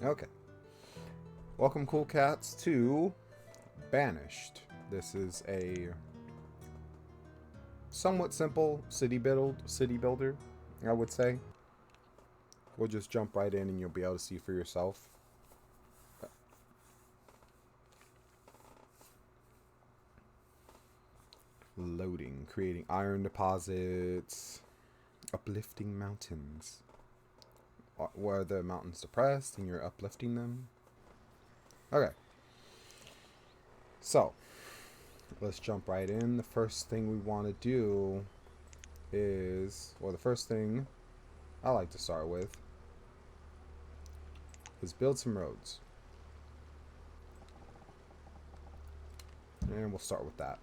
Okay. Welcome, cool cats, to Banished. This is a somewhat simple city builder, I would say. We'll just jump right in and you'll be able to see for yourself. Loading, creating iron deposits, uplifting mountains. Where the mountains depressed and you're uplifting them. Okay. So, let's jump right in. The first thing we want to do is, well, the first thing I like to start with is build some roads. And we'll start with that.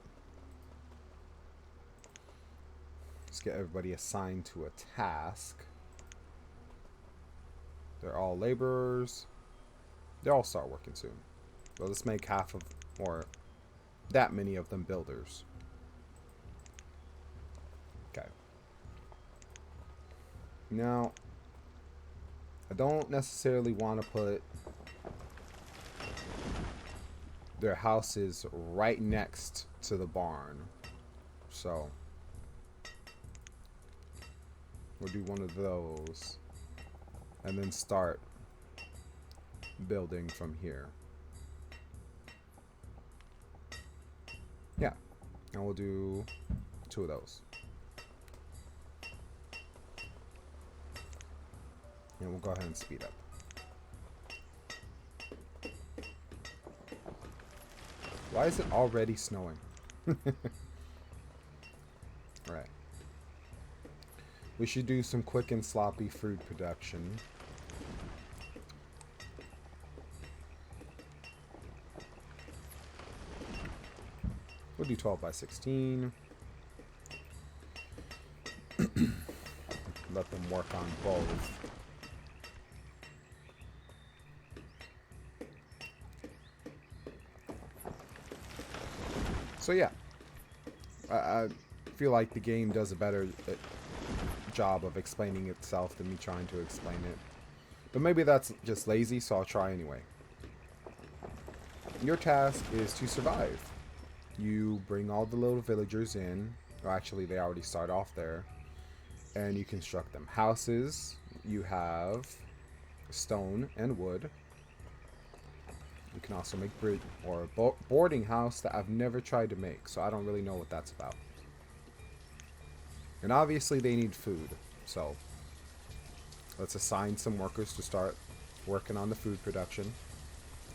Let's get everybody assigned to a task. They're all laborers. They'll all start working soon. So let's make half of, or that many of them builders. Okay. Now, I don't necessarily want to put their houses right next to the barn. So, we'll do one of those. And then start building from here. Yeah. And we'll do 2 of those. And we'll go ahead and speed up. Why is it already snowing? Alright. We should do some quick and sloppy food production. We'll do 12 by 16. Let them work on both. So yeah, I feel like the game does a better job of explaining itself than me trying to explain it. But maybe that's just lazy, so I'll try anyway. Your task is to survive. You bring all the little villagers in. Or actually, they already start off there. And you construct them houses. You have stone and wood. You can also make bridge or a boarding house that I've never tried to make, so I don't really know what that's about. And obviously they need food, so let's assign some workers to start working on the food production.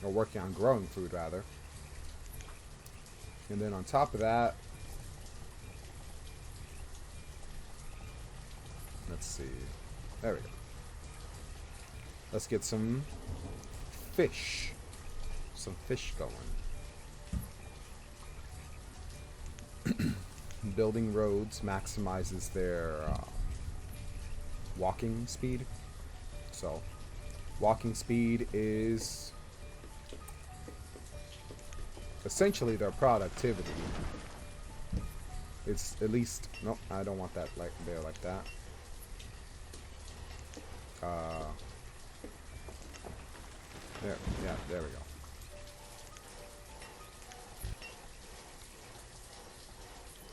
Or working on growing food, rather. And then on top of that, let's see. There we go. Let's get some fish. Some fish going. Building roads maximizes their walking speed. So, walking speed is essentially their productivity. It's at least, nope, I don't want that like there like that. There, yeah, there we go.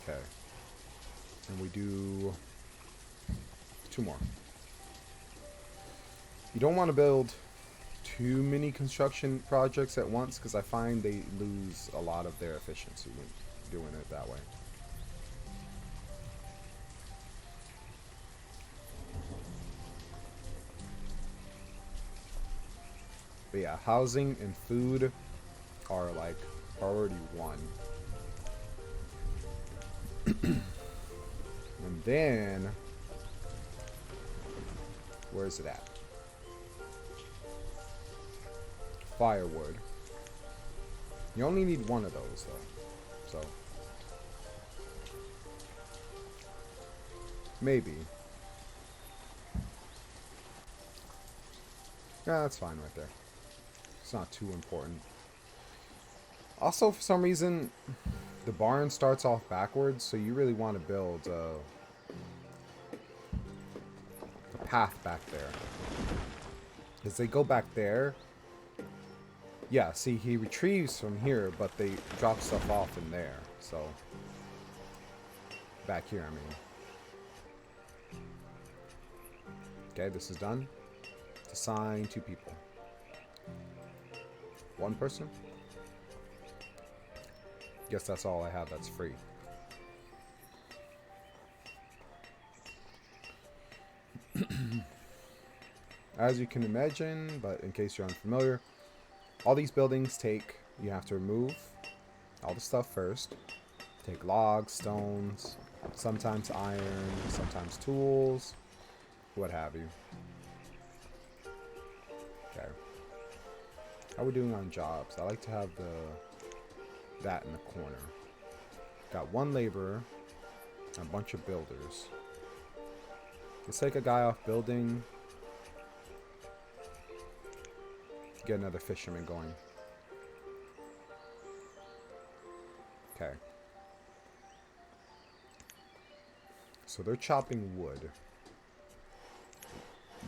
Okay. And we do 2 more. You don't want to build too many construction projects at once because I find they lose a lot of their efficiency when doing it that way. But yeah, housing and food are like priority 1. And then, where is it at? Firewood. You only need 1 of those though, so maybe. Yeah, that's fine right there. It's not too important. Also, for some reason, the barn starts off backwards, so you really want to build a path back there. As they go back there, yeah, see, he retrieves from here, but they drop stuff off in there. So, back here, I mean. Okay, this is done. Assign 2 people. 1 person? Guess that's all I have that's free. As you can imagine, but in case you're unfamiliar, all these buildings you have to remove all the stuff first. Take logs, stones, sometimes iron, sometimes tools, what have you. Okay. How are we doing on jobs? I like to have that in the corner. Got 1 laborer, and a bunch of builders. Let's take a guy off building. Get another fisherman going. Okay. So they're chopping wood.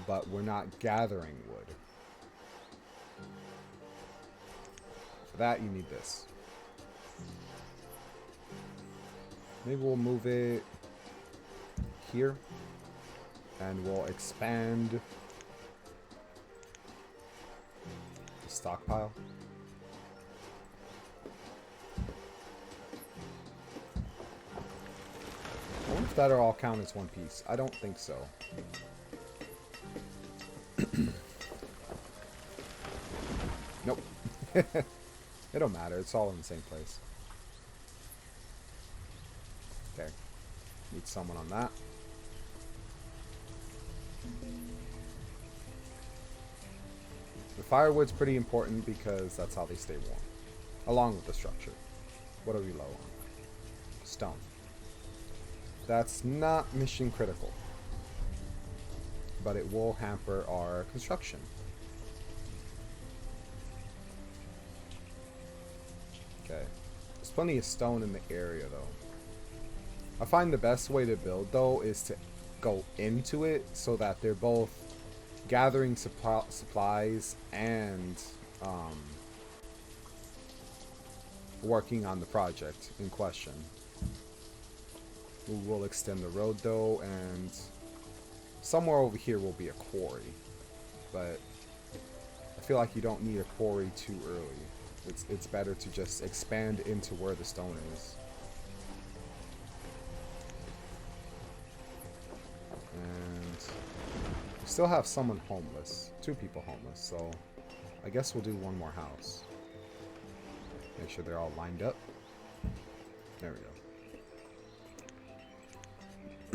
But we're not gathering wood. For that, you need this. Maybe we'll move it here. And we'll expand the stockpile. I wonder if that'll all count as 1 piece. I don't think so. Nope. It don't matter. It's all in the same place. Okay. Need someone on that. The firewood's pretty important because that's how they stay warm. Along with the structure. What are we low on? Stone. That's not mission critical. But it will hamper our construction. Okay. There's plenty of stone in the area though. I find the best way to build though is to go into it so that they're both gathering supplies and working on the project in question. We will extend the road though, and somewhere over here will be a quarry, but I feel like you don't need a quarry too early. It's better to just expand into where the stone is. And we still have someone homeless. 2 people homeless, so I guess we'll do 1 more house. Make sure they're all lined up. There we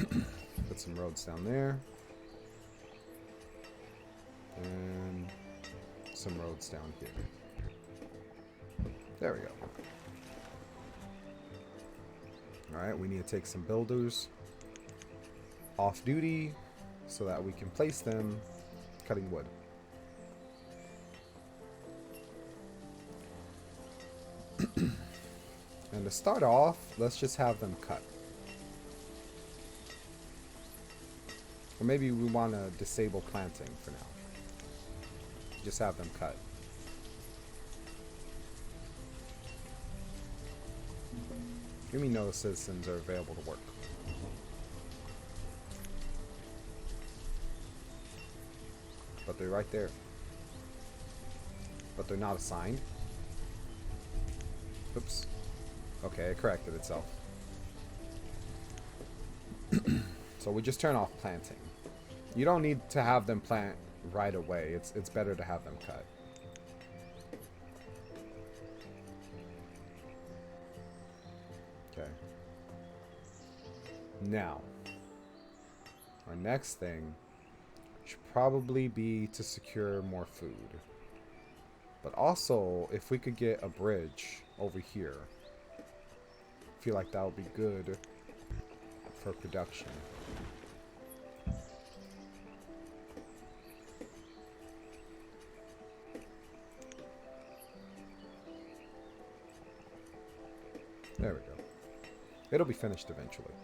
go. Put some roads down there. And some roads down here. There we go. Alright, we need to take some builders off duty so that we can place them cutting wood. And to start off, let's just have them cut. Or maybe we want to disable planting for now. Just have them cut. Give me no citizens are available to work. But they're right there. But they're not assigned. Oops. Okay, it corrected itself. So we just turn off planting. You don't need to have them plant right away. It's better to have them cut. Okay. Now, our next thing should probably be to secure more food. But also, if we could get a bridge over here, I feel like that would be good for production. There we go. It'll be finished eventually.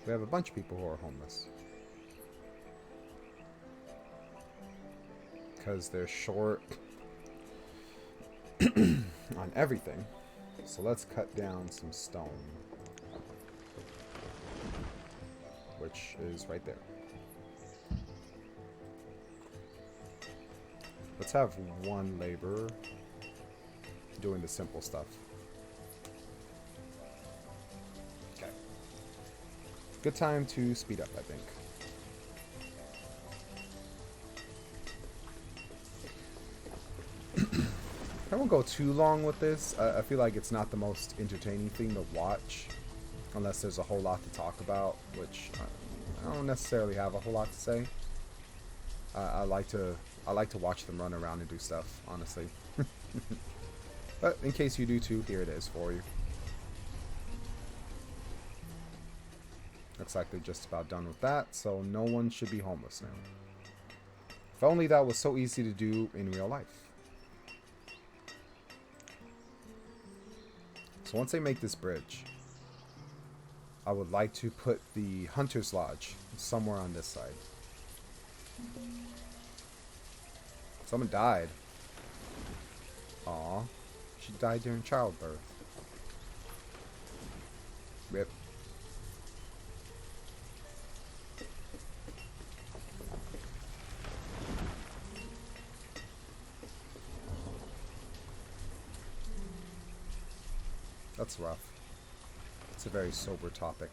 We have a bunch of people who are homeless. Because they're short on everything. So let's cut down some stone. Which is right there. Let's have one laborer doing the simple stuff. Okay. Good time to speed up, I think. I won't go too long with this. I feel like it's not the most entertaining thing to watch. Unless there's a whole lot to talk about, which I don't necessarily have a whole lot to say. I like to watch them run around and do stuff, honestly. But in case you do too, here it is for you. Looks like they're just about done with that, so no one should be homeless now. If only that was so easy to do in real life. So once they make this bridge, I would like to put the Hunter's Lodge somewhere on this side. Someone died. Aw. She died during childbirth. Rip. That's rough. It's a very sober topic.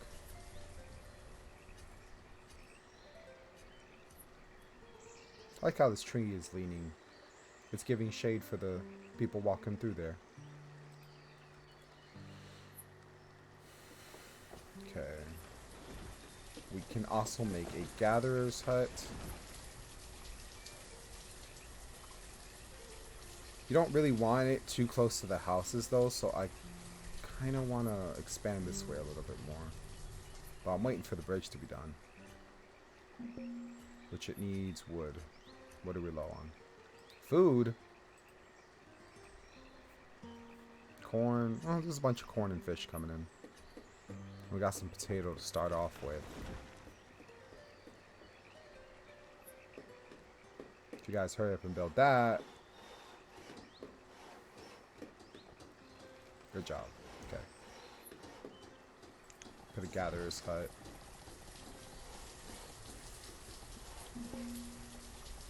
I like how this tree is leaning. It's giving shade for the people walking through there. Okay. We can also make a gatherer's hut. You don't really want it too close to the houses though, so I kind of want to expand this way a little bit more. But I'm waiting for the bridge to be done. Which it needs wood. What are we low on? Food? Corn. Oh, there's a bunch of corn and fish coming in. We got some potato to start off with. If you guys hurry up and build that. Good job. Okay. Put a gatherer's hut.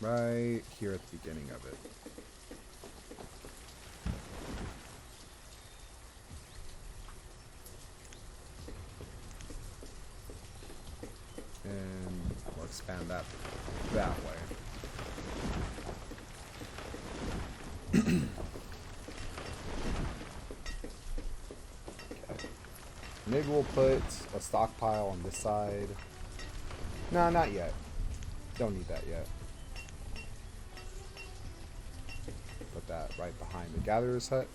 Right here at the beginning of it. And we'll expand that way. Maybe we'll put a stockpile on this side. No, not yet. Don't need that yet. Put that right behind the gatherer's hut.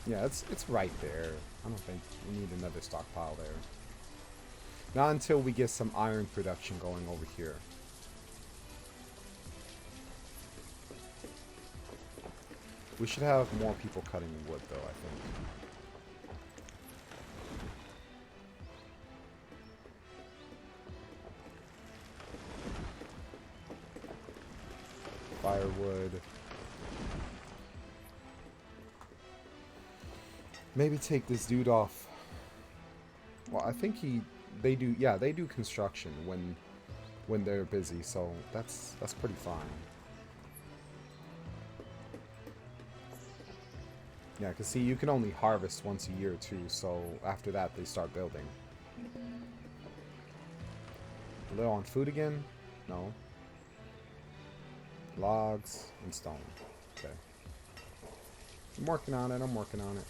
Yeah, it's right there. I don't think we need another stockpile there. Not until we get some iron production going over here. We should have more people cutting wood though, I think. Firewood. Maybe take this dude off. Well, I think they do construction when they're busy, so that's pretty fine. Yeah, cause see, you can only harvest once a year too, so after that they start building. A little on food again? No. Logs and stone. Okay. I'm working on it, I'm working on it.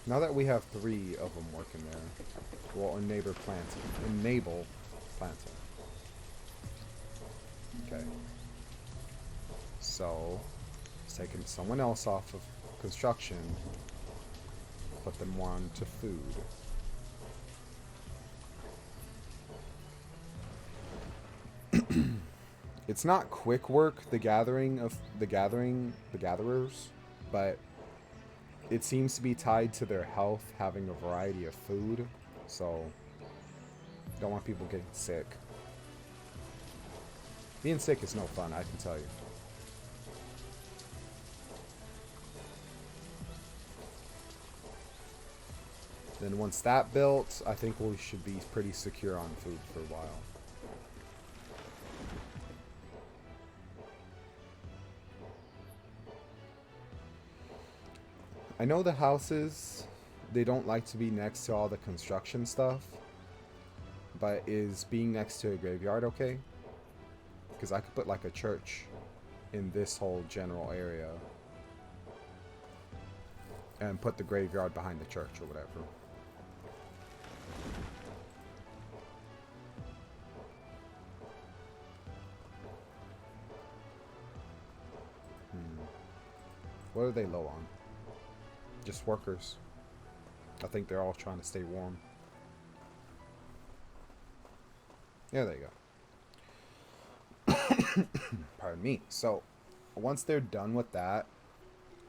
Now that we have 3 of them working there, we'll enable planting. Okay. So, it's taking someone else off of construction, put them on to food. It's not quick work, the gathering of the gatherers, but it seems to be tied to their health, having a variety of food. So, don't want people getting sick. Being sick is no fun, I can tell you. Then once that built, I think we should be pretty secure on food for a while. I know the houses, they don't like to be next to all the construction stuff, but is being next to a graveyard okay? Because I could put like a church in this whole general area and put the graveyard behind the church or whatever. What are they low on? Just workers. I think they're all trying to stay warm. Yeah, there you go. Pardon me. So, once they're done with that,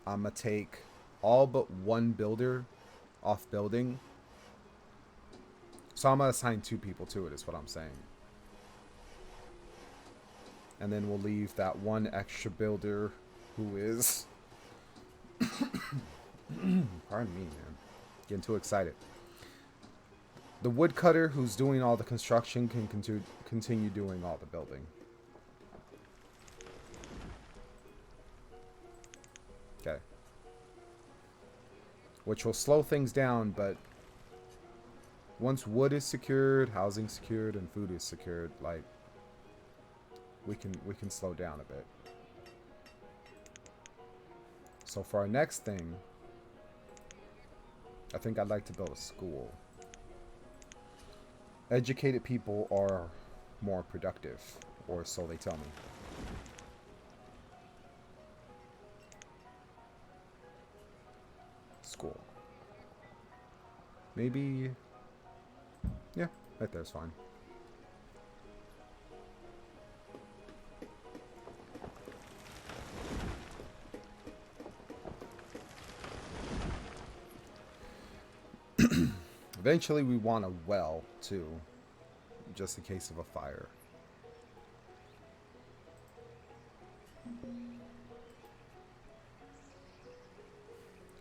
I'm going to take all but one builder off building. So I'm going to assign 2 people to it, is what I'm saying. And then we'll leave that one extra builder who is... Pardon me, man. Getting too excited. The woodcutter who's doing all the construction can continue doing all the building. Okay. Which will slow things down, but once wood is secured, housing secured, and food is secured, like we can slow down a bit. So for our next thing, I think I'd like to build a school. Educated people are more productive, or so they tell me. School. Maybe... Yeah, right there's fine. Eventually we want a well, too. Just in case of a fire.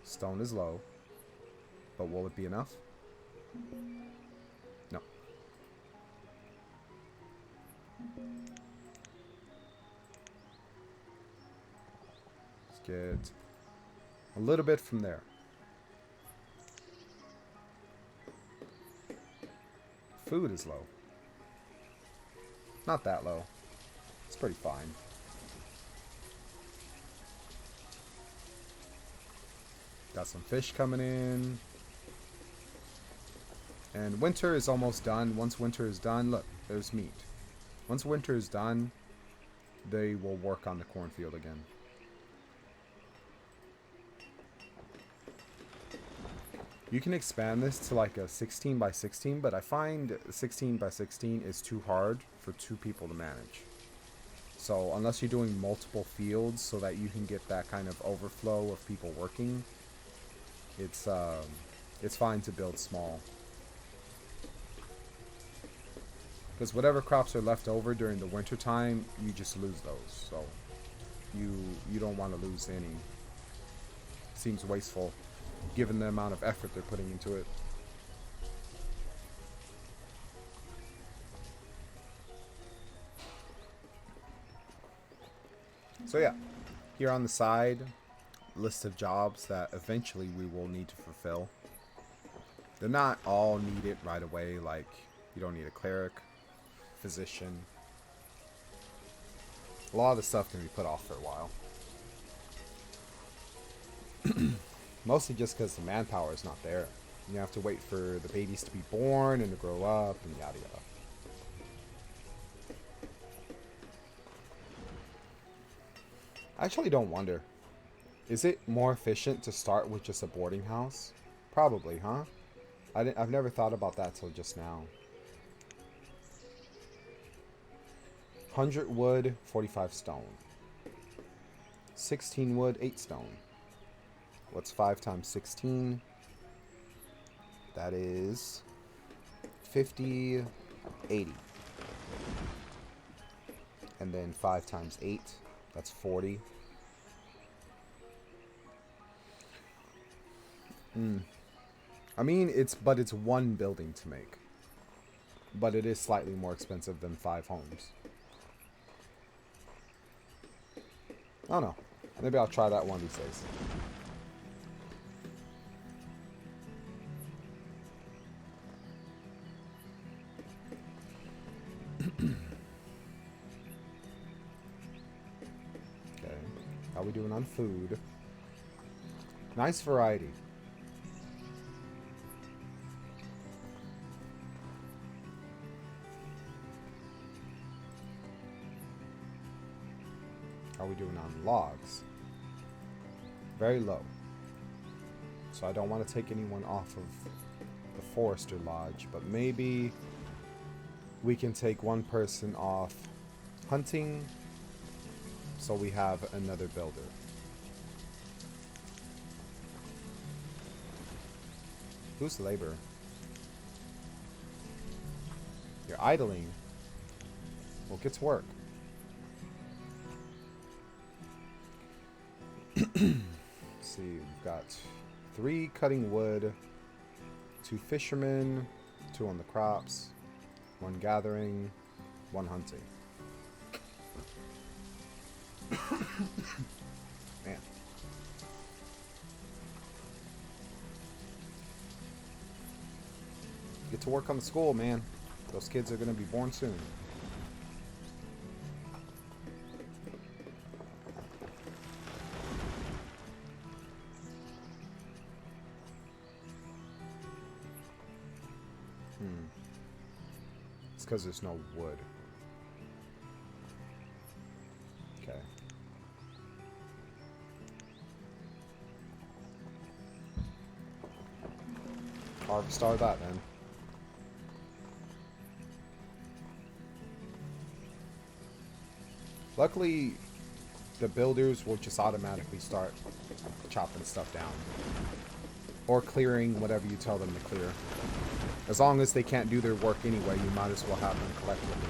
Stone is low. But will it be enough? No. Let's get a little bit from there. Food is low. Not that low. It's pretty fine. Got some fish coming in. And winter is almost done. Once winter is done, look, there's meat. Once winter is done, they will work on the cornfield again. You can expand this to like a 16 by 16, but I find 16 by 16 is too hard for 2 people to manage. So unless you're doing multiple fields so that you can get that kind of overflow of people working, it's fine to build small. Because whatever crops are left over during the winter time, you just lose those. So you don't want to lose any. Seems wasteful, given the amount of effort they're putting into it. So yeah, here on the side, list of jobs that eventually we will need to fulfill. They're not all needed right away, like you don't need a cleric, physician. A lot of the stuff can be put off for a while. Mostly just because the manpower is not there. You have to wait for the babies to be born and to grow up and yada yada. I actually don't wonder. Is it more efficient to start with just a boarding house? Probably, huh? I've never thought about that till just now. 100 wood, 45 stone. 16 wood, 8 stone. What's 5 times 16? That is 50, 80. And then 5 times 8, that's 40. I mean, it's one building to make. But it is slightly more expensive than 5 homes. I don't know. Maybe I'll try that one of these days. Okay. How are we doing on food? Nice variety. How are we doing on logs? Very low. So I don't want to take anyone off of the Forester Lodge, but maybe we can take one person off hunting so we have another builder. Who's labor? You're idling. Well, get to work. See, we've got 3 cutting wood, 2 fishermen, 2 on the crops, 1 gathering, 1 hunting. Man. Get to work on the school, man. Those kids are going to be born soon. It's because there's no wood. Okay. Harvest all that then. Luckily, the builders will just automatically start chopping stuff down. Or clearing whatever you tell them to clear. As long as they can't do their work anyway, you might as well have them collect what they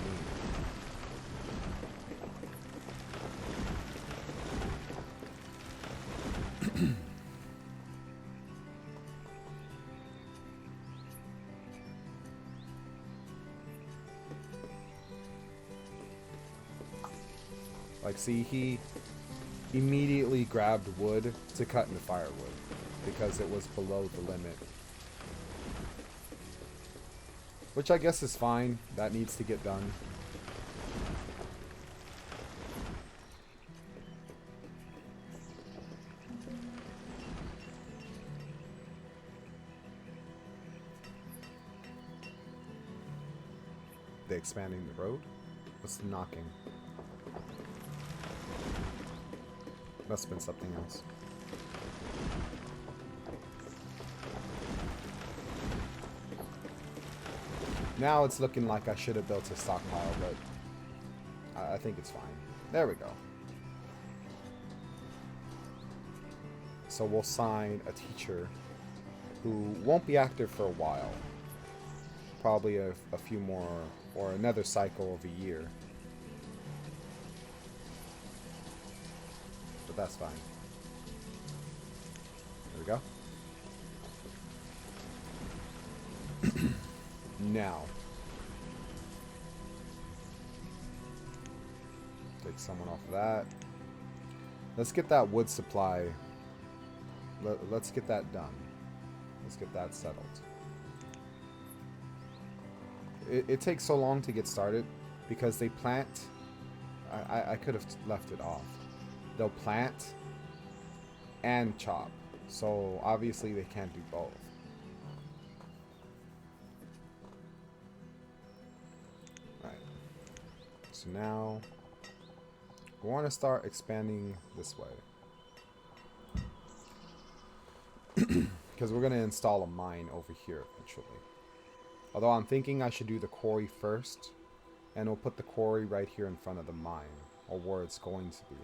need. Like, see, he immediately grabbed wood to cut into firewood because it was below the limit. Which I guess is fine. That needs to get done. They expanding the road? What's the knocking? Must have been something else. Now it's looking like I should have built a stockpile, but I think it's fine. There we go. So we'll sign a teacher who won't be active for a while. Probably a few more, or another cycle of a year. But that's fine. There we go. Now. Take someone off of that. Let's get that wood supply. Let's get that done. Let's get that settled. It takes so long to get started because they plant. I could have left it off. They'll plant and chop. So obviously they can't do both. Alright. So now we want to start expanding this way. Because we're going to install a mine over here eventually. Although I'm thinking I should do the quarry first And we'll put the quarry right here in front of the mine, or where it's going to be.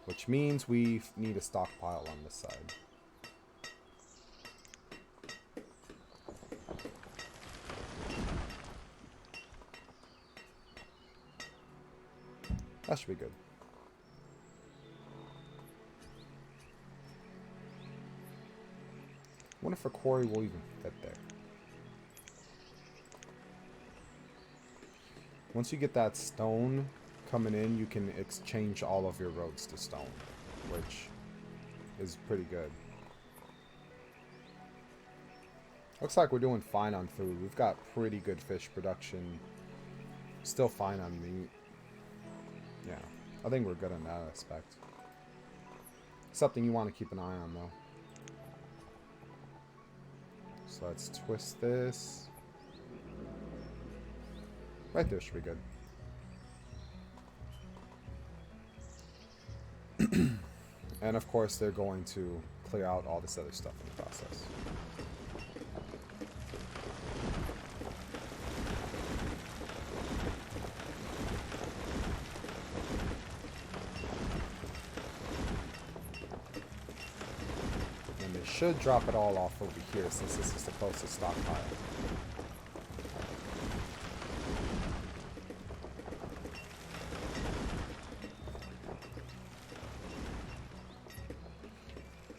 Which means we need a stockpile on this side. That should be good. I wonder if a quarry will even fit there. Once you get that stone coming in, you can exchange all of your roads to stone, which is pretty good. Looks like we're doing fine on food. We've got pretty good fish production. Still fine on meat. Yeah, I think we're good on that aspect. Something you want to keep an eye on, though. So let's twist this. Right there should be good. And of course, they're going to clear out all this other stuff in the process. And they should drop it all off over here since this is the closest stockpile.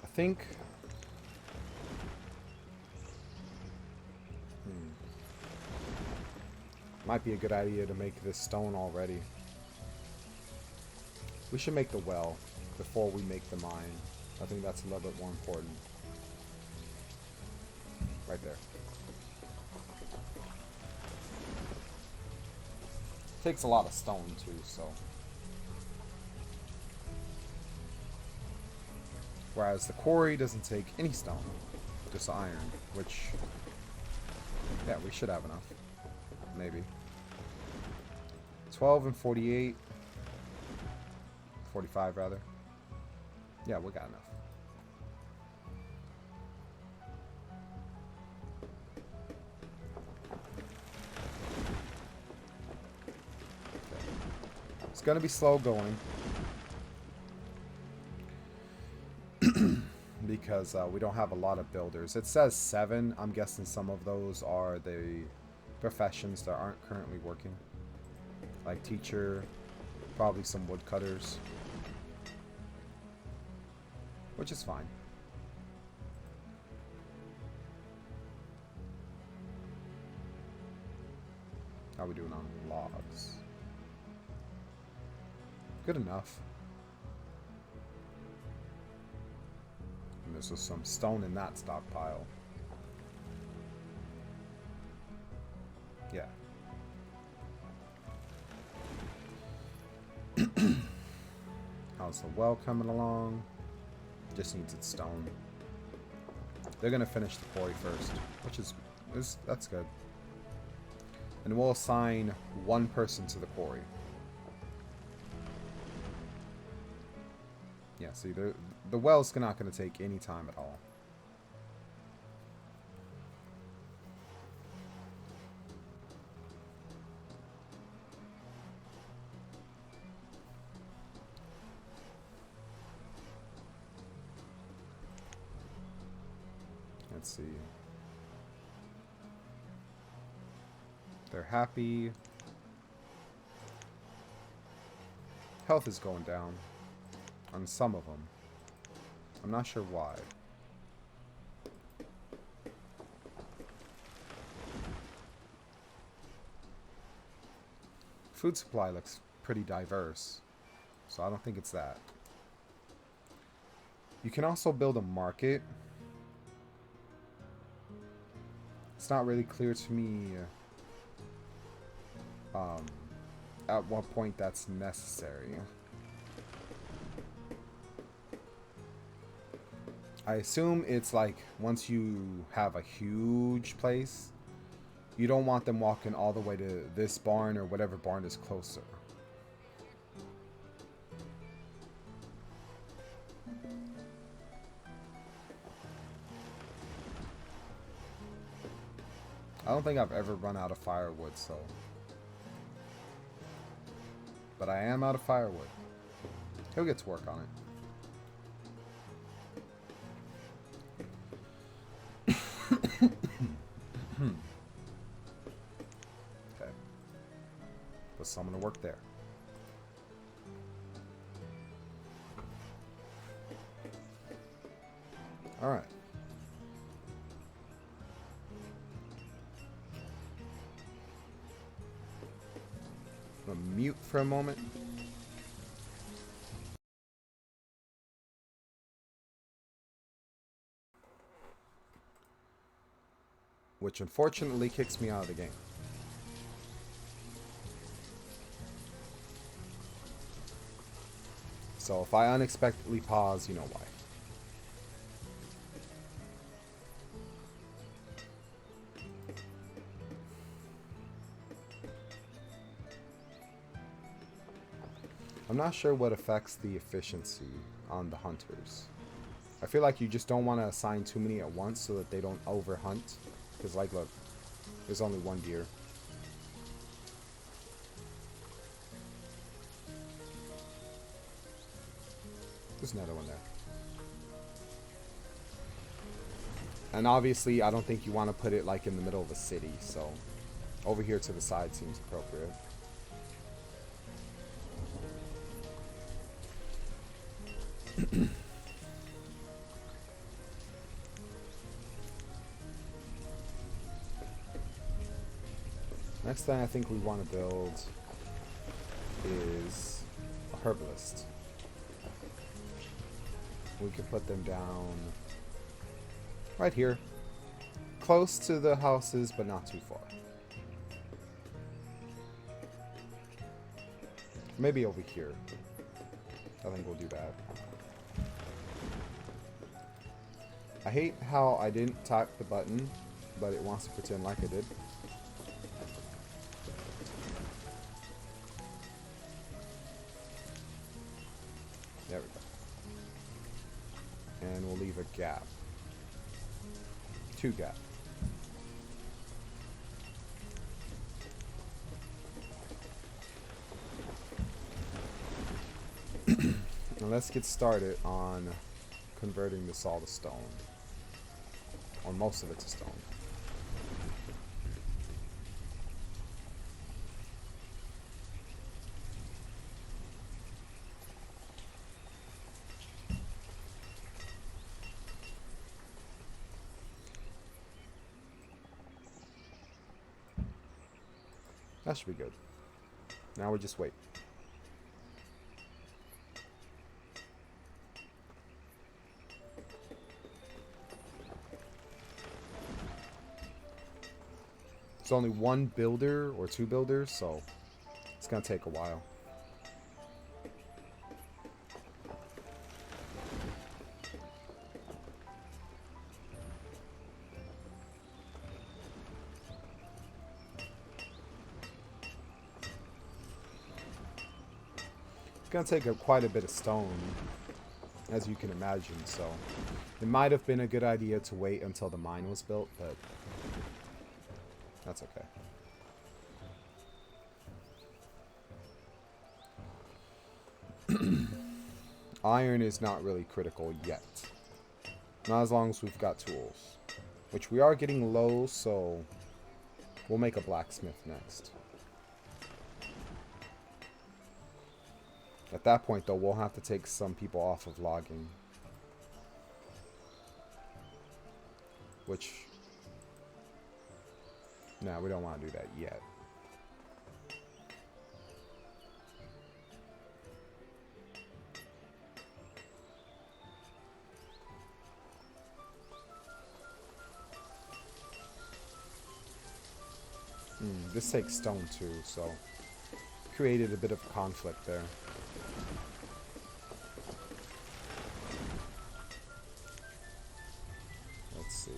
I think might be a good idea to make this stone already. We should make the well before we make the mine. I think that's a little bit more important. Right there. Takes a lot of stone too, so. Whereas the quarry doesn't take any stone, just iron, which, yeah, we should have enough. Maybe. 12 and 48. 45 rather. Yeah, we got enough. Okay. It's gonna be slow going. Because we don't have a lot of builders. It says 7. I'm guessing some of those are the professions that aren't currently working. Like teacher, probably some woodcutters. Which is fine. How are we doing on logs? Good enough. And there's just some stone in that stockpile. Yeah. How's the well coming along? Just needs its stone. They're gonna finish the quarry first, which is that's good. And we'll assign one person to the quarry. Yeah, see, the well's not gonna take any time at all. Let's see. They're happy. Health is going down on some of them. I'm not sure why. Food supply looks pretty diverse, so I don't think it's that. You can also build a market. It's not really clear to me at what point that's necessary. I assume it's like once you have a huge place, you don't want them walking all the way to this barn or whatever barn is closer. I don't think I've ever run out of firewood, so... But I am out of firewood. He'll get to work on it. Okay. Put someone to work there. Alright. I'm gonna mute for a moment. Which unfortunately kicks me out of the game. So if I unexpectedly pause, you know why. I'm not sure what affects the efficiency on the hunters. I feel like you just don't want to assign too many at once so that they don't overhunt. Because, like, look, there's only one deer. There's another one there. And obviously, I don't think you want to put it, like, in the middle of a city. So, over here to the side seems appropriate. Next thing I think we want to build is a herbalist. We can put them down right here. Close to the houses, but not too far. Maybe over here. I think we'll do that. I hate how I didn't tap the button, but it wants to pretend like I did. There we go. And we'll leave a gap. 2 gap. Now let's get started on converting this all to stone. Or most of it to stone. That should be good. Now we just wait. It's only 1 builder or 2 builders, so it's gonna take a while. It's gonna take quite a bit of stone, as you can imagine, so it might have been a good idea to wait until the mine was built, but that's okay. Iron is not really critical yet. Not as long as we've got tools. Which we are getting low, so we'll make a blacksmith next. At that point, though, we'll have to take some people off of logging. Which... nah, we don't want to do that yet. This takes stone too, so created a bit of conflict there. Let's see.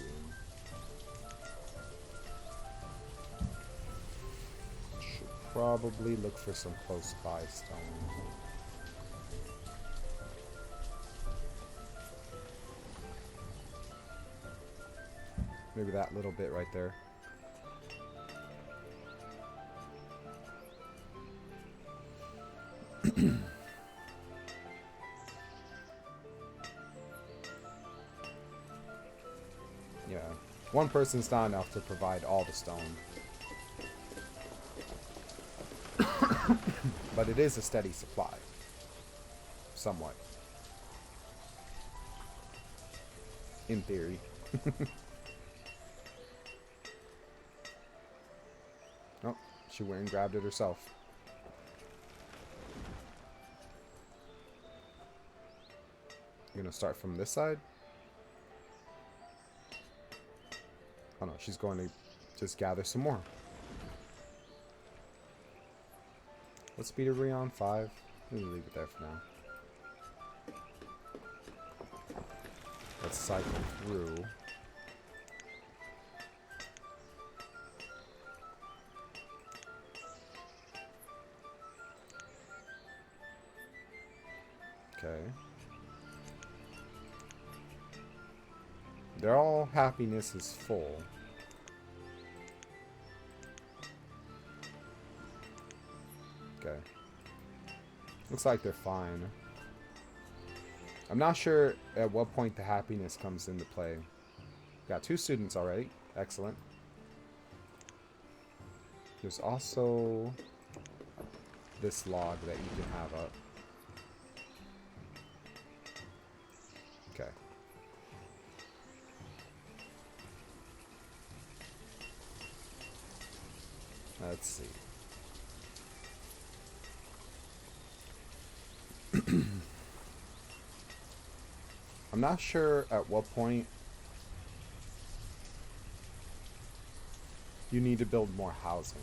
Should probably look for some close by stone. Maybe that little bit right there. Yeah. One person's not enough to provide all the stone. But it is a steady supply. Somewhat. In theory. Oh, she went and grabbed it herself. You're gonna start from this side? Oh no, she's going to just gather some more. What speed are we on? 5? We'll leave it there for now. Let's cycle through. Okay. Their all happiness is full. Okay. Looks like they're fine. I'm not sure at what point the happiness comes into play. Got 2 students already. Excellent. There's also this log that you can have up. Okay. Let's see. I'm not sure at what point you need to build more housing.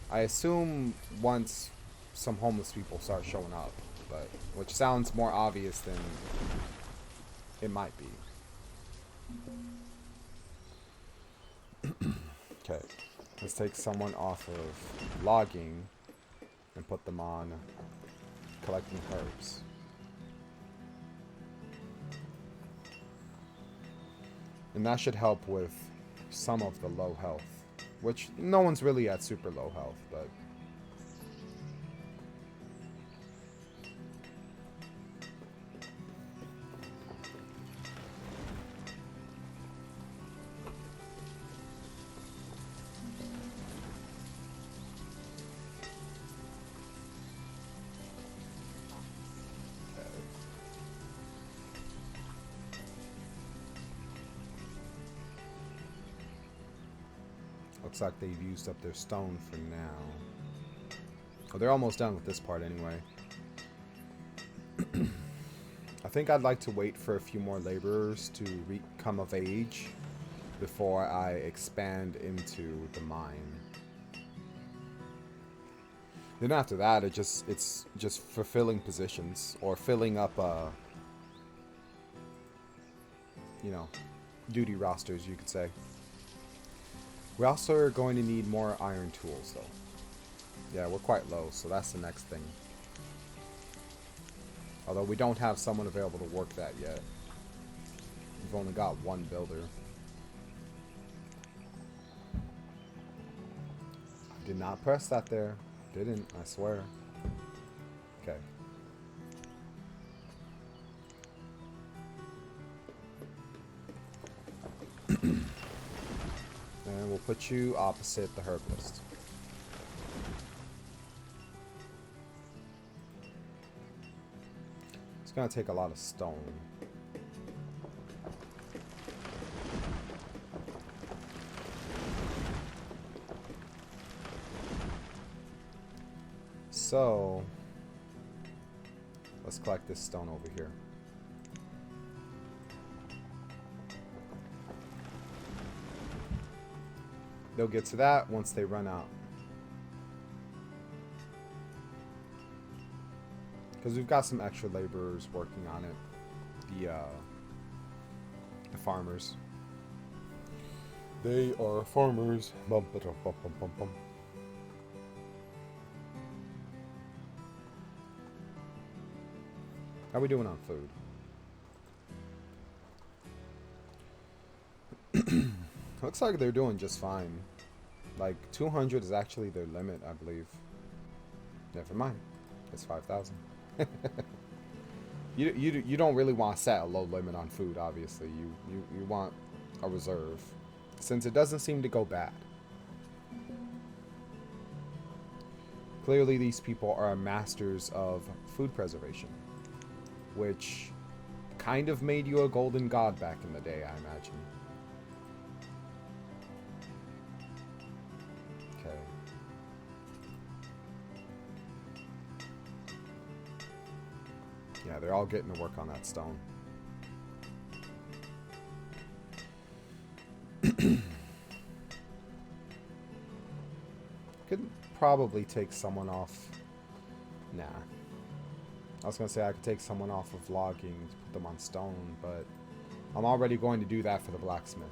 I assume once some homeless people start showing up, but which sounds more obvious than it might be. Okay, let's take someone off of logging and put them on collecting herbs. And that should help with some of the low health. Which, no one's really at super low health, but... Looks like they've used up their stone for now. Oh, they're almost done with this part anyway. I think I'd like to wait for a few more laborers to come of age before I expand into the mine. Then after that, it's just fulfilling positions or filling up, you know, duty rosters, you could say. We also are going to need more iron tools, though. Yeah, we're quite low, so that's the next thing. Although we don't have someone available to work that yet. We've only got one builder. I did not press that there. Didn't, I swear. Okay. And we'll put you opposite the herbalist. It's gonna take a lot of stone. So, let's collect this stone over here. They'll get to that once they run out. Because we've got some extra laborers working on it. The farmers. They are farmers. Bum, ba, dum, bum, bum, bum, bum. How are we doing on food? Looks like they're doing just fine. Like 200 is actually their limit, I believe. Never mind. It's 5,000. You don't really want to set a low limit on food, obviously. You want a reserve, since it doesn't seem to go bad. Clearly, these people are masters of food preservation, which kind of made you a golden god back in the day, I imagine. Okay. Yeah, they're all getting to work on that stone. Could probably take someone off. Nah. I was going to say I could take someone off of logging to put them on stone, but I'm already going to do that for the blacksmith.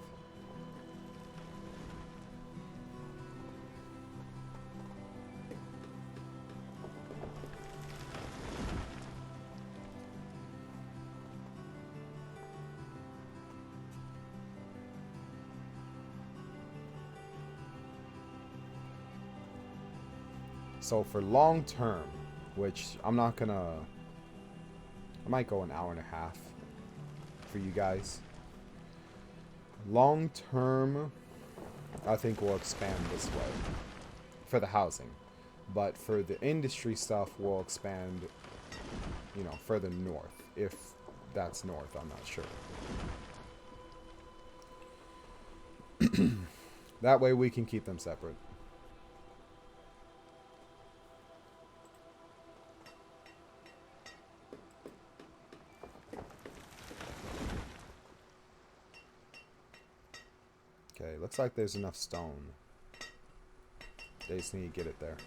So for long term, which I'm not gonna, I might go an hour and a half for you guys. Long term, I think we'll expand this way for the housing, but for the industry stuff, we'll expand, you know, further north, if that's north. I'm not sure. That way we can keep them separate. Okay, looks like there's enough stone. They just need to get it there.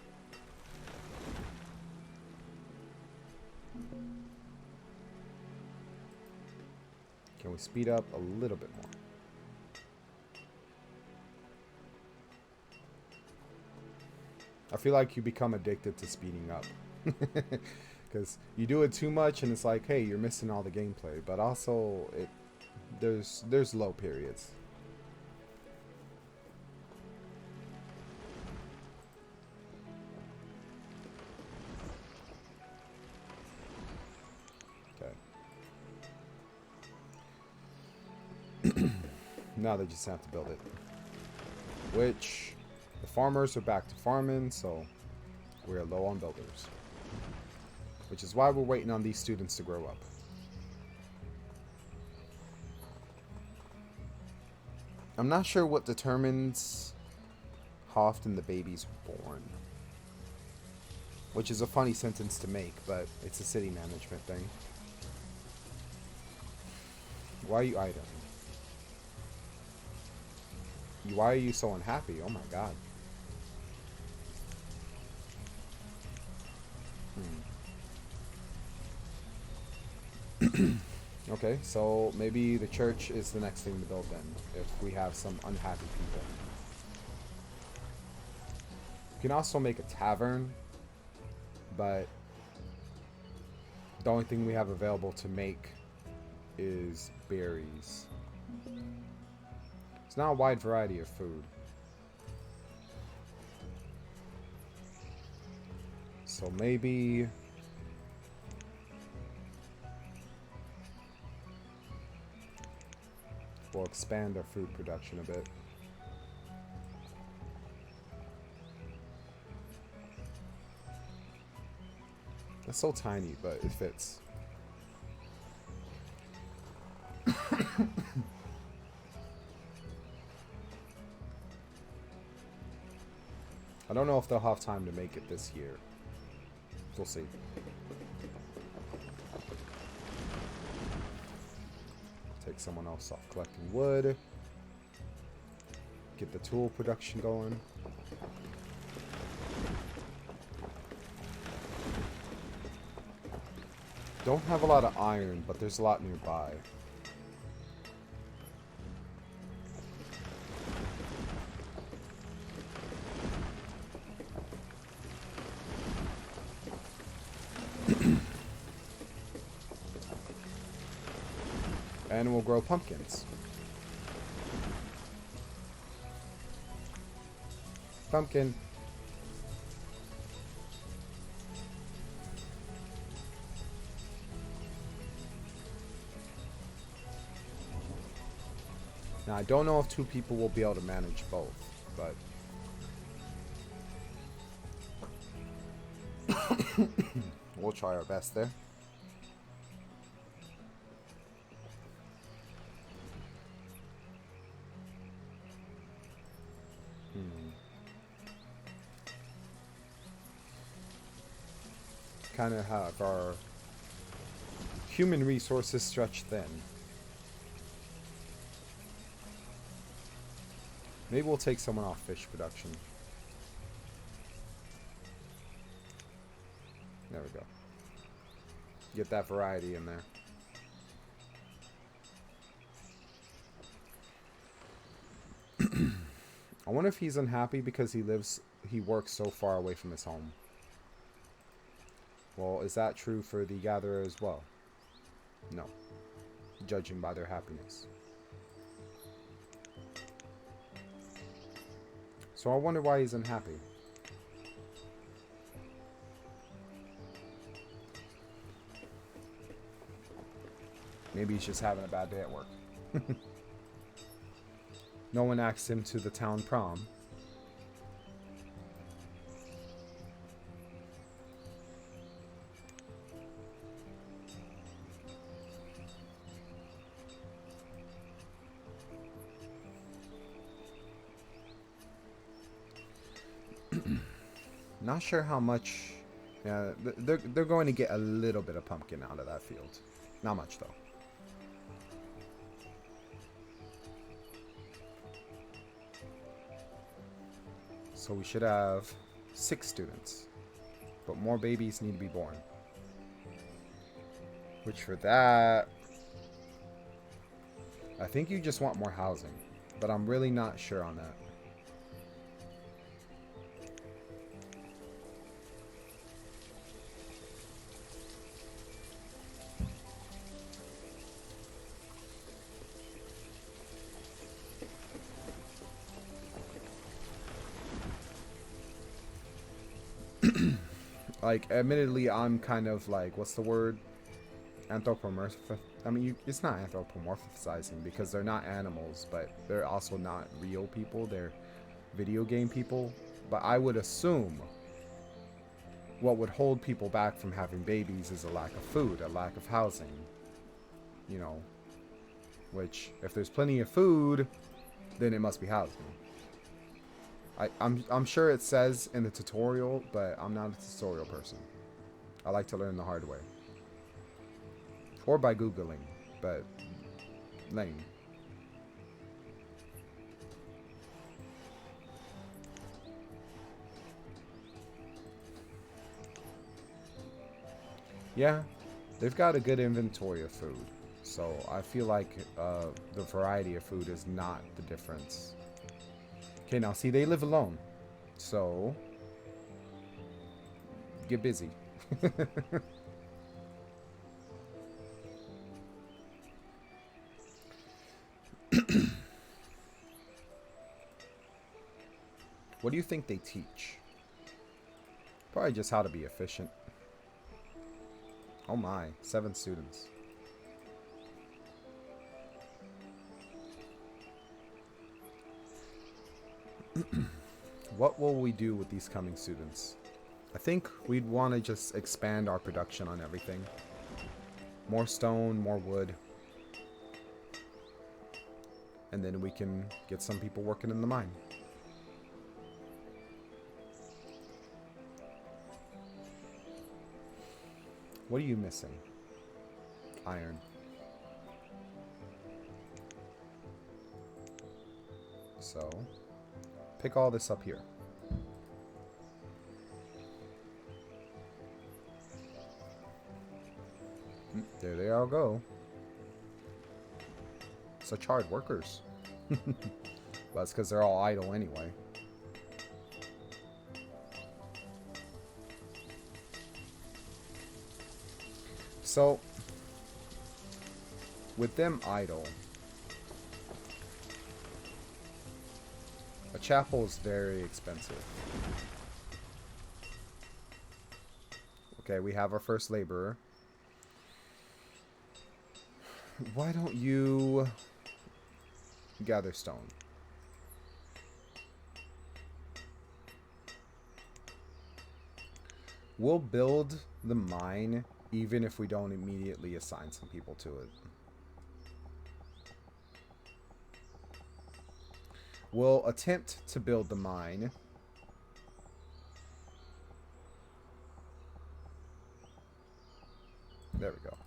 Can we speed up a little bit more? I feel like you become addicted to speeding up. Because you do it too much and it's like, hey, you're missing all the gameplay. But also, there's low periods. Now they just have to build it. Which, the farmers are back to farming, so we're low on builders. Which is why we're waiting on these students to grow up. I'm not sure what determines how often the baby's born. Which is a funny sentence to make, but it's a city management thing. Why are you idling? Why are you so unhappy? Oh my god. Okay, so maybe the church is the next thing to build then, if we have some unhappy people. You can also make a tavern, but the only thing we have available to make is berries. It's not a wide variety of food. So maybe we'll expand our food production a bit. It's so tiny, but it fits. I don't know if they'll have time to make it this year. We'll see. Take someone else off collecting wood. Get the tool production going. Don't have a lot of iron, but there's a lot nearby. And we'll grow pumpkins. Pumpkin. I don't know if 2 people will be able to manage both, but we'll try our best there. Kind of have our human resources stretched thin. Maybe we'll take someone off fish production. There we go. Get that variety in there. I wonder if he's unhappy because he works so far away from his home. Well, is that true for the gatherer as well? No. Judging by their happiness. So I wonder why he's unhappy. Maybe he's just having a bad day at work. No one asked him to the town prom. Not sure how much. Yeah, they're going to get a little bit of pumpkin out of that field. Not much though. So we should have 6 students, but more babies need to be born. Which for that, I think you just want more housing, but I'm really not sure on that. Like, admittedly, I'm kind of like, what's the word? Anthropomorphic. I mean, it's not anthropomorphizing because they're not animals, but they're also not real people. They're video game people. But I would assume what would hold people back from having babies is a lack of food, a lack of housing. You know, which if there's plenty of food, then it must be housing. I'm sure it says in the tutorial, but I'm not a tutorial person. I like to learn the hard way. Or by Googling, but lame. Yeah, they've got a good inventory of food. So I feel like the variety of food is not the difference. Okay, now see, they live alone. So, get busy. What do you think they teach? Probably just how to be efficient. Oh my, 7 students. What will we do with these coming students? I think we'd want to just expand our production on everything. More stone, more wood. And then we can get some people working in the mine. What are you missing? Iron. So, pick all this up here. There they all go. Such hard workers. Well, that's because they're all idle anyway. So, with them idle, a chapel is very expensive. Okay, we have our first laborer. Why don't you gather stone. We'll build the mine even if we don't immediately assign some people to it. We'll attempt to build the mine. There we go.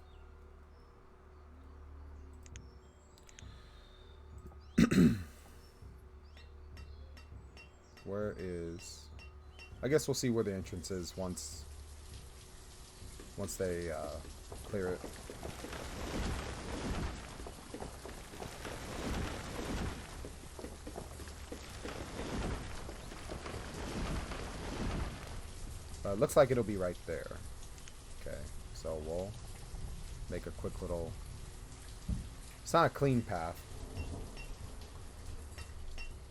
Where is... I guess we'll see where the entrance is once they clear it. Looks like it'll be right there. Okay, so we'll make a quick little... It's not a clean path.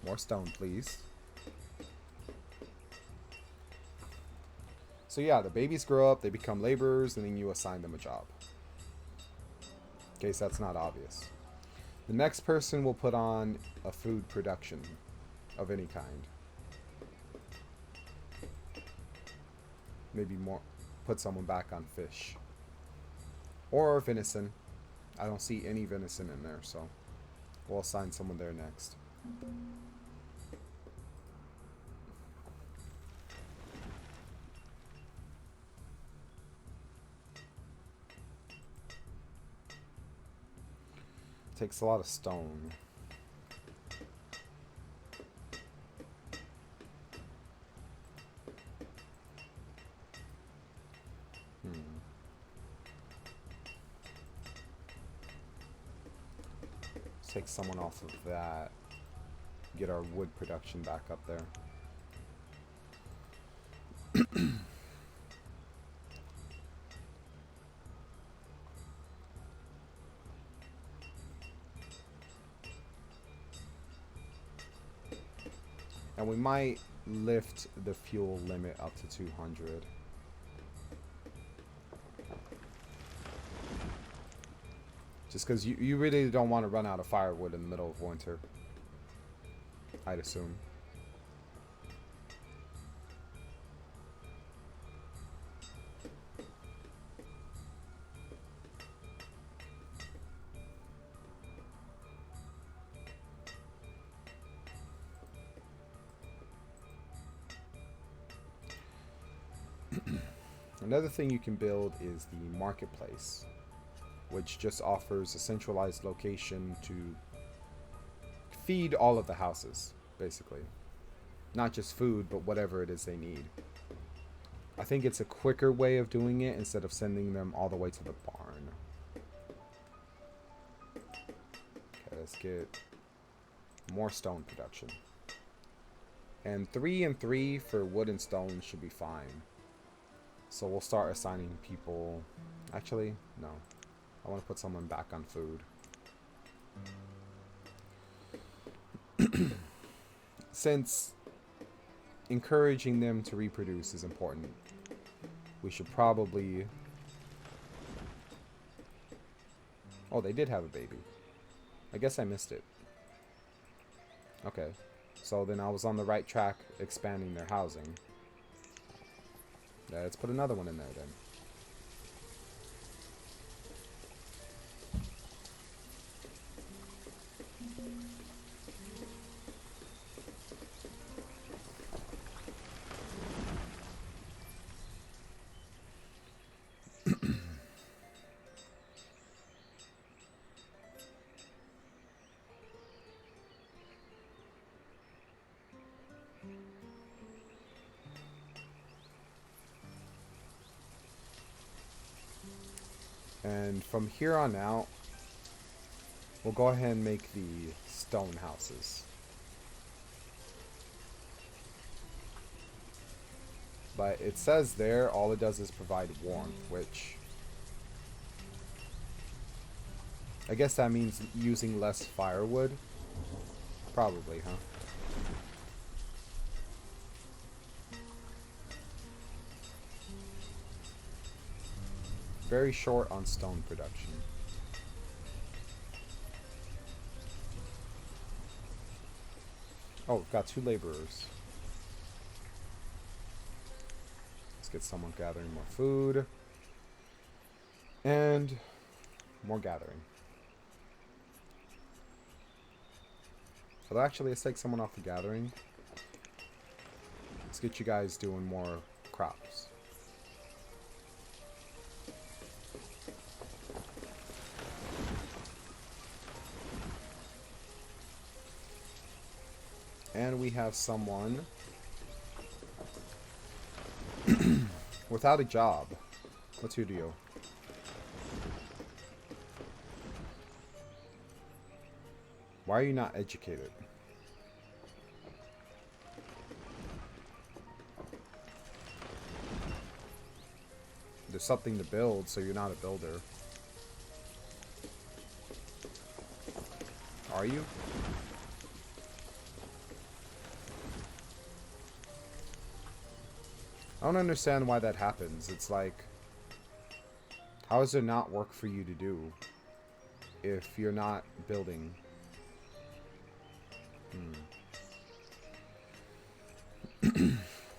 More stone, please. So yeah, the babies grow up, they become laborers, and then you assign them a job. In case that's not obvious. The next person will put on a food production of any kind. Maybe more, put someone back on fish. Or venison. I don't see any venison in there, so we'll assign someone there next. Takes a lot of stone. Take someone off of that. Get our wood production back up there. And we might lift the fuel limit up to 200. Just because you really don't want to run out of firewood in the middle of winter, I'd assume. Another thing you can build is the marketplace, which just offers a centralized location to feed all of the houses, basically. Not just food, but whatever it is they need. I think it's a quicker way of doing it instead of sending them all the way to the barn. Okay, let's get more stone production. And 3 and 3 for wood and stone should be fine. So we'll start assigning people... Actually, no. I want to put someone back on food. Since encouraging them to reproduce is important, we should probably... Oh, they did have a baby. I guess I missed it. Okay. So then I was on the right track expanding their housing. Yeah, let's put another one in there then. And from here on out, we'll go ahead and make the stone houses. But it says there, all it does is provide warmth, which... I guess that means using less firewood. Probably, huh? Very short on stone production. Oh, we've got 2 laborers. Let's get someone gathering more food. And more gathering. But actually, let's take someone off the gathering. Let's get you guys doing more crops. And we have someone without a job. What's your deal? Why are you not educated? There's something to build, so you're not a builder. Are you? I don't understand why that happens. It's like, how does it not work for you to do if you're not building?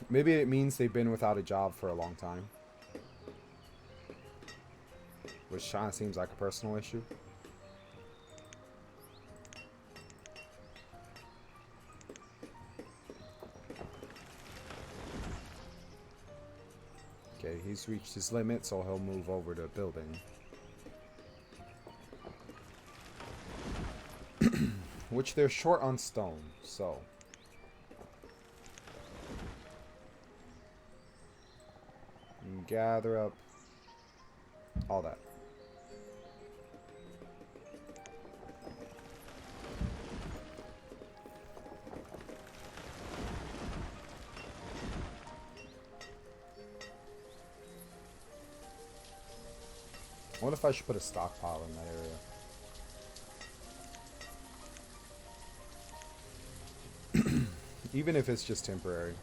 Maybe it means they've been without a job for a long time. Which kind of seems like a personal issue. Okay, he's reached his limit, so he'll move over to building. Which they're short on stone, so... and gather up all that. What if I should put a stockpile in that area? Even if it's just temporary.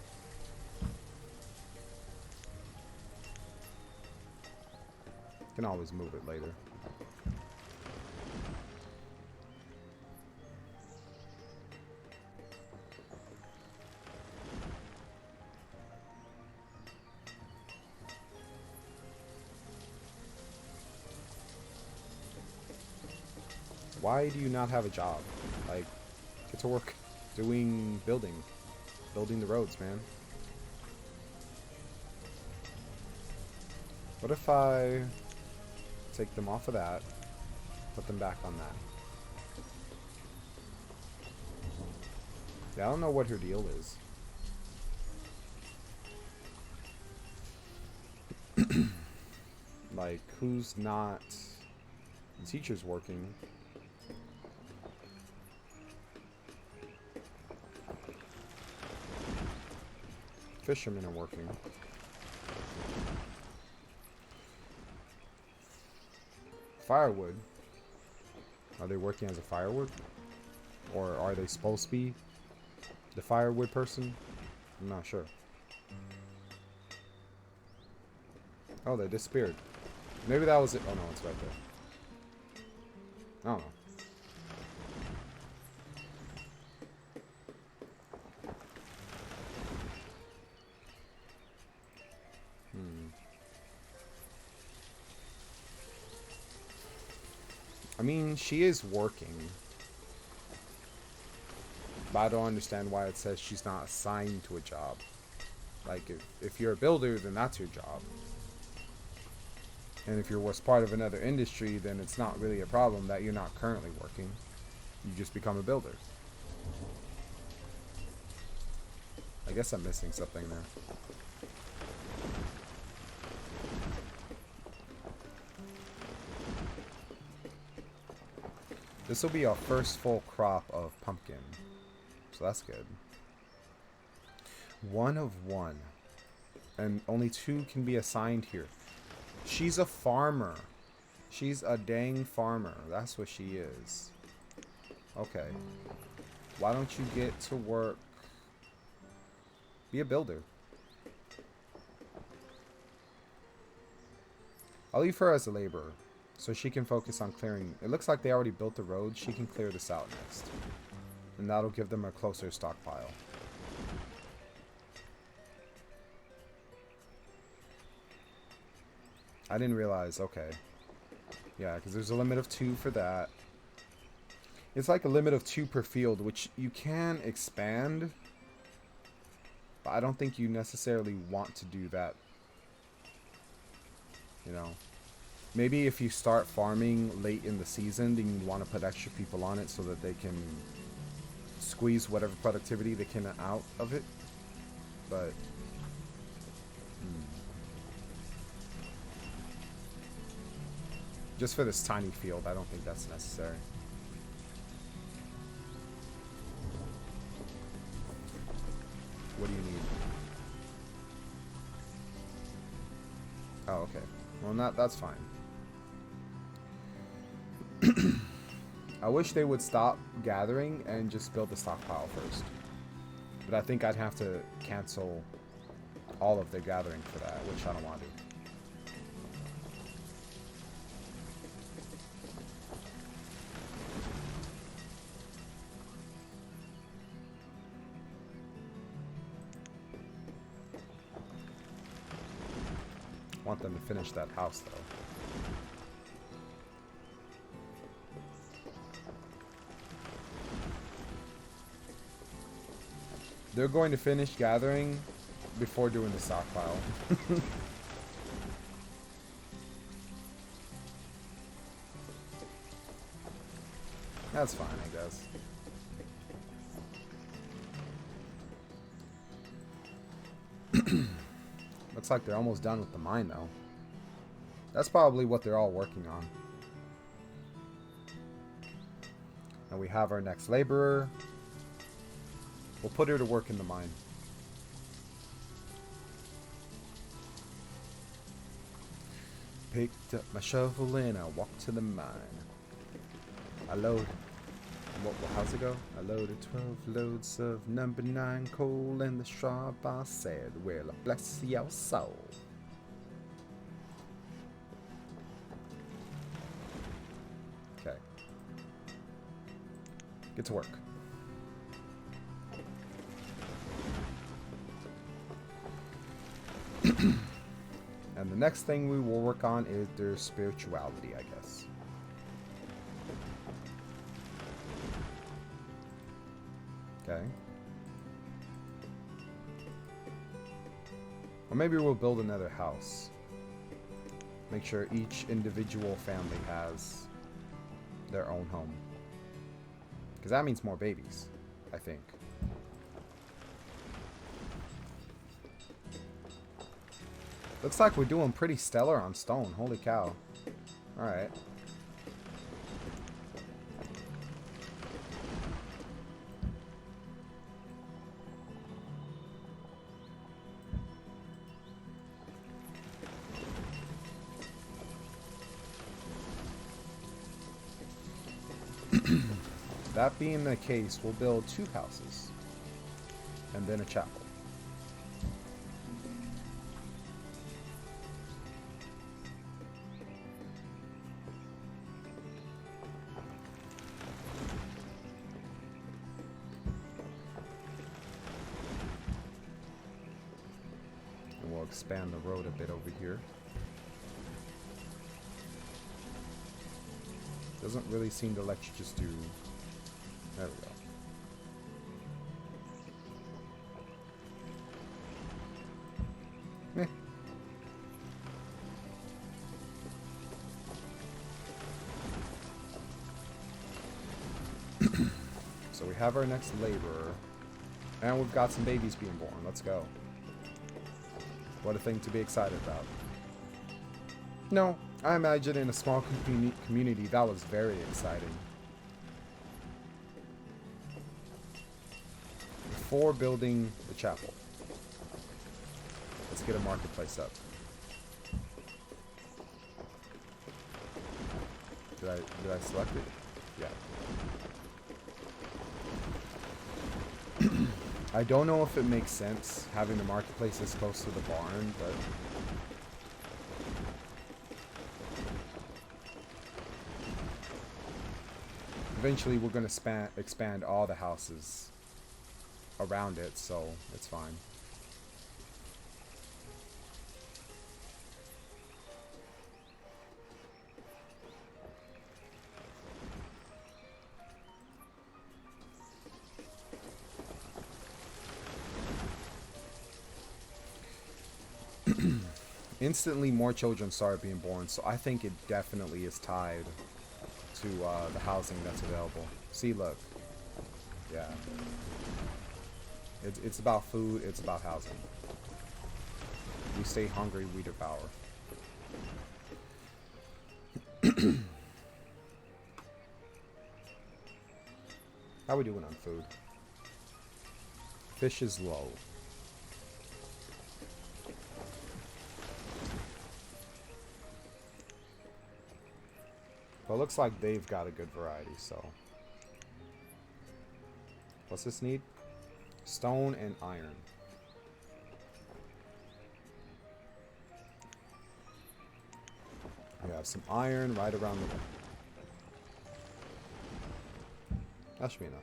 Can always move it later. Why do you not have a job? Like, get to work doing building the roads, man. What if I take them off of that, put them back on that? Yeah, I don't know what her deal is. Like, who's not... The teacher's working. Fishermen are working. Firewood. Are they working as a firewood? Or are they supposed to be the firewood person? I'm not sure. Oh, they disappeared. Maybe that was it. Oh no, it's right there. I don't know. I mean, she is working. But I don't understand why it says she's not assigned to a job. Like, if you're a builder, then that's your job. And if you're was part of another industry, then it's not really a problem that you're not currently working. You just become a builder. I guess I'm missing something there. This will be our first full crop of pumpkin. So that's good. 1 of 1. And only 2 can be assigned here. She's a farmer. She's a dang farmer. That's what she is. Okay. Why don't you get to work? Be a builder. I'll leave her as a laborer, so she can focus on clearing. It looks like they already built the road. She can clear this out next. And that'll give them a closer stockpile. I didn't realize, okay. Yeah, because there's a limit of 2 for that. It's like a limit of 2 per field, which you can expand. But I don't think you necessarily want to do that. You know. Maybe if you start farming late in the season, then you want to put extra people on it so that they can squeeze whatever productivity they can out of it. But just for this tiny field, I don't think that's necessary. What do you need? Oh, okay. Well, that's fine. I wish they would stop gathering and just build the stockpile first. But I think I'd have to cancel all of their gathering for that, which I don't want to do. I want them to finish that house, though. They're going to finish gathering before doing the stockpile. That's fine, I guess. Looks like they're almost done with the mine, though. That's probably what they're all working on. And we have our next laborer. We'll put her to work in the mine. Picked up my shovel and I walked to the mine. I load... how's it go? I loaded 12 loads of number 9 coal and the straw boss said, well, bless your soul. Okay. Get to work. And the next thing we will work on is their spirituality, I guess. Okay. Or maybe we'll build another house. Make sure each individual family has their own home. Because that means more babies, I think. Looks like we're doing pretty stellar on stone. Holy cow. Alright. That being the case, we'll build 2 houses. And then a chapel. Expand the road a bit over here. Doesn't really seem to let you just do... There we go. So we have our next laborer. And we've got some babies being born. Let's go. What a thing to be excited about. No, I imagine in a small community that was very exciting. Before building the chapel, let's get a marketplace up. Did I select it? Yeah. I don't know if it makes sense having the marketplace this close to the barn, but Eventually, we're going to expand all the houses around it, so it's fine. Instantly, more children started being born, so I think it definitely is tied to the housing that's available. See, look. Yeah. It's about food, it's about housing. We stay hungry, we devour. How we doing on food? Fish is low. But it looks like they've got a good variety, so. What's this need? Stone and iron. We have some iron right around the way. That should be enough.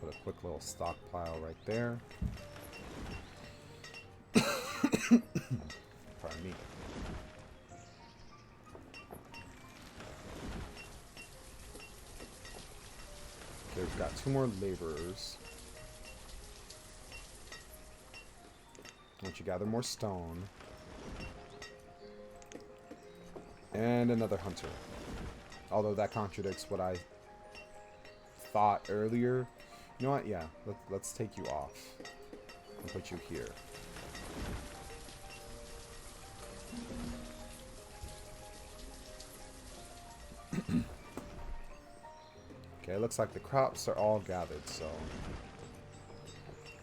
Put a quick little stockpile right there. Pardon me. Okay, we've got 2 more laborers. Once you gather more stone. And another hunter. Although that contradicts what I thought earlier. You know what? Yeah, let's take you off. And put you here. Okay, it looks like the crops are all gathered, so.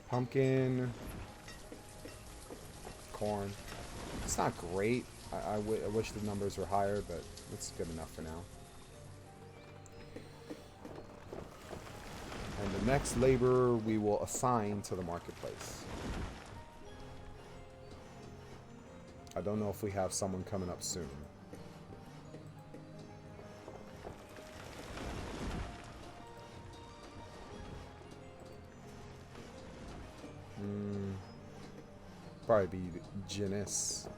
Pumpkin. Corn. It's not great. I wish the numbers were higher, but it's good enough for now. And the next laborer we will assign to the marketplace. I don't know if we have someone coming up soon. Probably be Janice.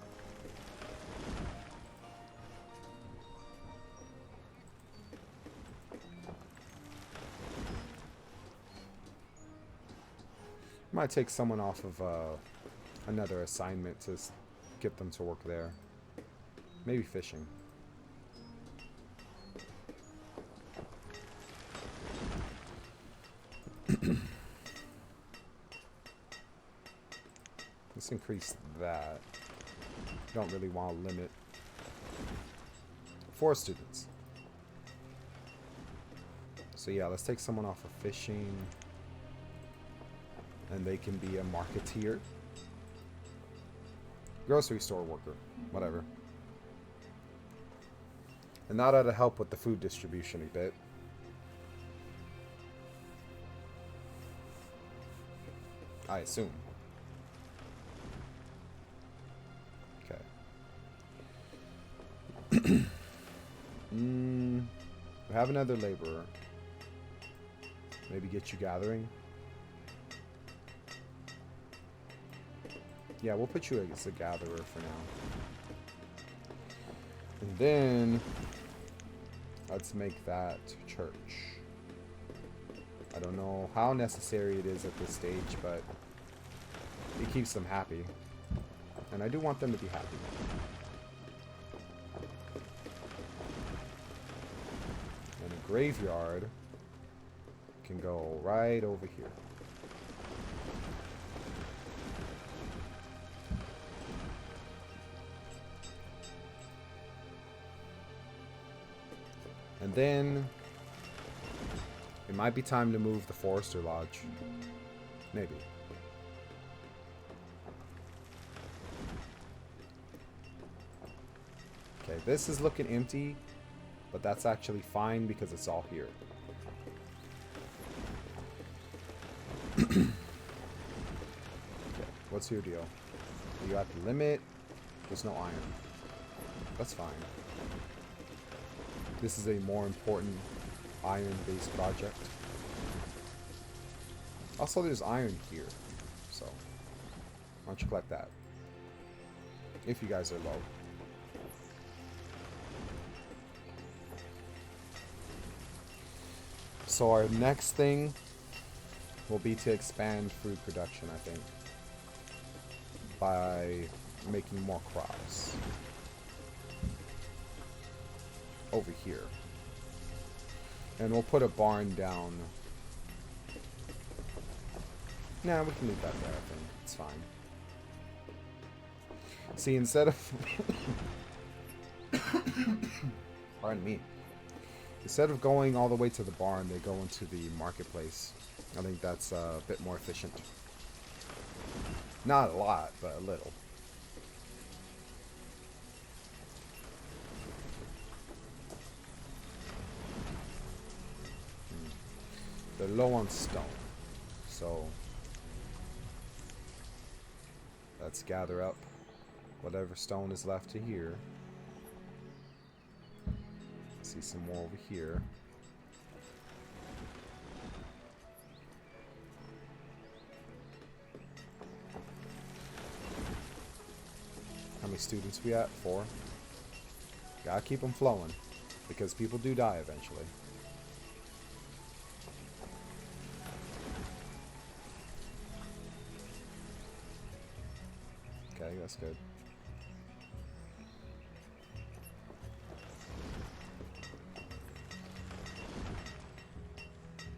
Might take someone off of another assignment to get them to work there. Maybe fishing. Let's increase that. Don't really want to limit. 4 students. So yeah, let's take someone off of fishing. And they can be a marketeer. Grocery store worker. Whatever. And that ought to help with the food distribution a bit. I assume. Okay. We have another laborer. Maybe get you gathering. Yeah, we'll put you as a gatherer for now. And then let's make that church. I don't know how necessary it is at this stage, but it keeps them happy. And I do want them to be happy. And a graveyard can go right over here. And then it might be time to move the Forester Lodge. Maybe. Okay, this is looking empty, but that's actually fine because it's all here. Okay, what's your deal? Are you at the limit? There's no iron. That's fine. This is a more important iron-based project. Also, there's iron here, so why don't you collect that? If you guys are low. So our next thing will be to expand food production, I think, by making more crops over here. And we'll put a barn down. Nah, we can leave that there, I think. It's fine. See, instead of... Pardon me. Instead of going all the way to the barn, they go into the marketplace. I think that's a bit more efficient. Not a lot, but a little. They're low on stone. So let's gather up whatever stone is left to here. See some more over here. How many students we at? 4. Gotta keep them flowing, because people do die eventually. Okay, that's good.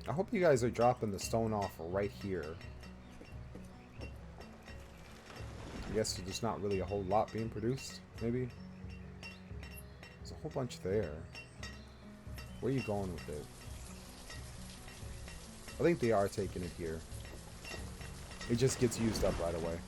I hope you guys are dropping the stone off right here. I guess there's not really a whole lot being produced, maybe? There's a whole bunch there. Where are you going with it? I think they are taking it here. It just gets used up right away.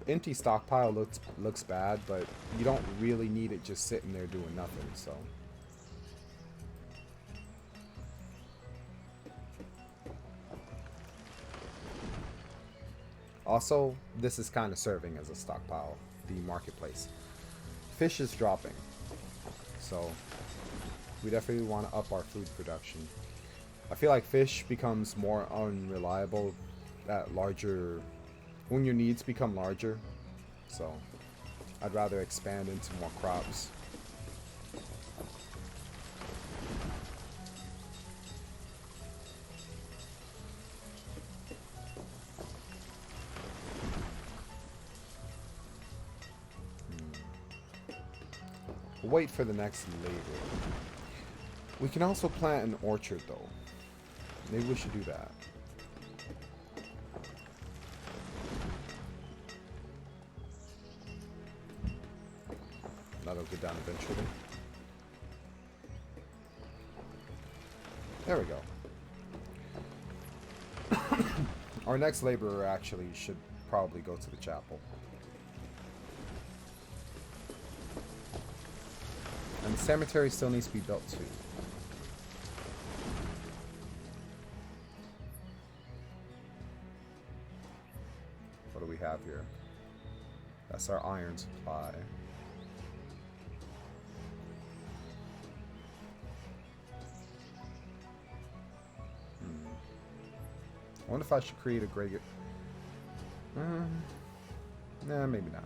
Empty stockpile looks bad, but you don't really need it just sitting there doing nothing, so. Also, this is kind of serving as a stockpile, the marketplace. Fish is dropping, so we definitely want to up our food production. I feel like fish becomes more unreliable at larger... when your needs become larger, so I'd rather expand into more crops. We'll wait for the next labor. We can also plant an orchard though. Maybe we should do that. That'll get done eventually. There we go. Our next laborer actually should probably go to the chapel. And the cemetery still needs to be built too. What do we have here? That's our iron supply. I wonder if I should create a great... nah, maybe not.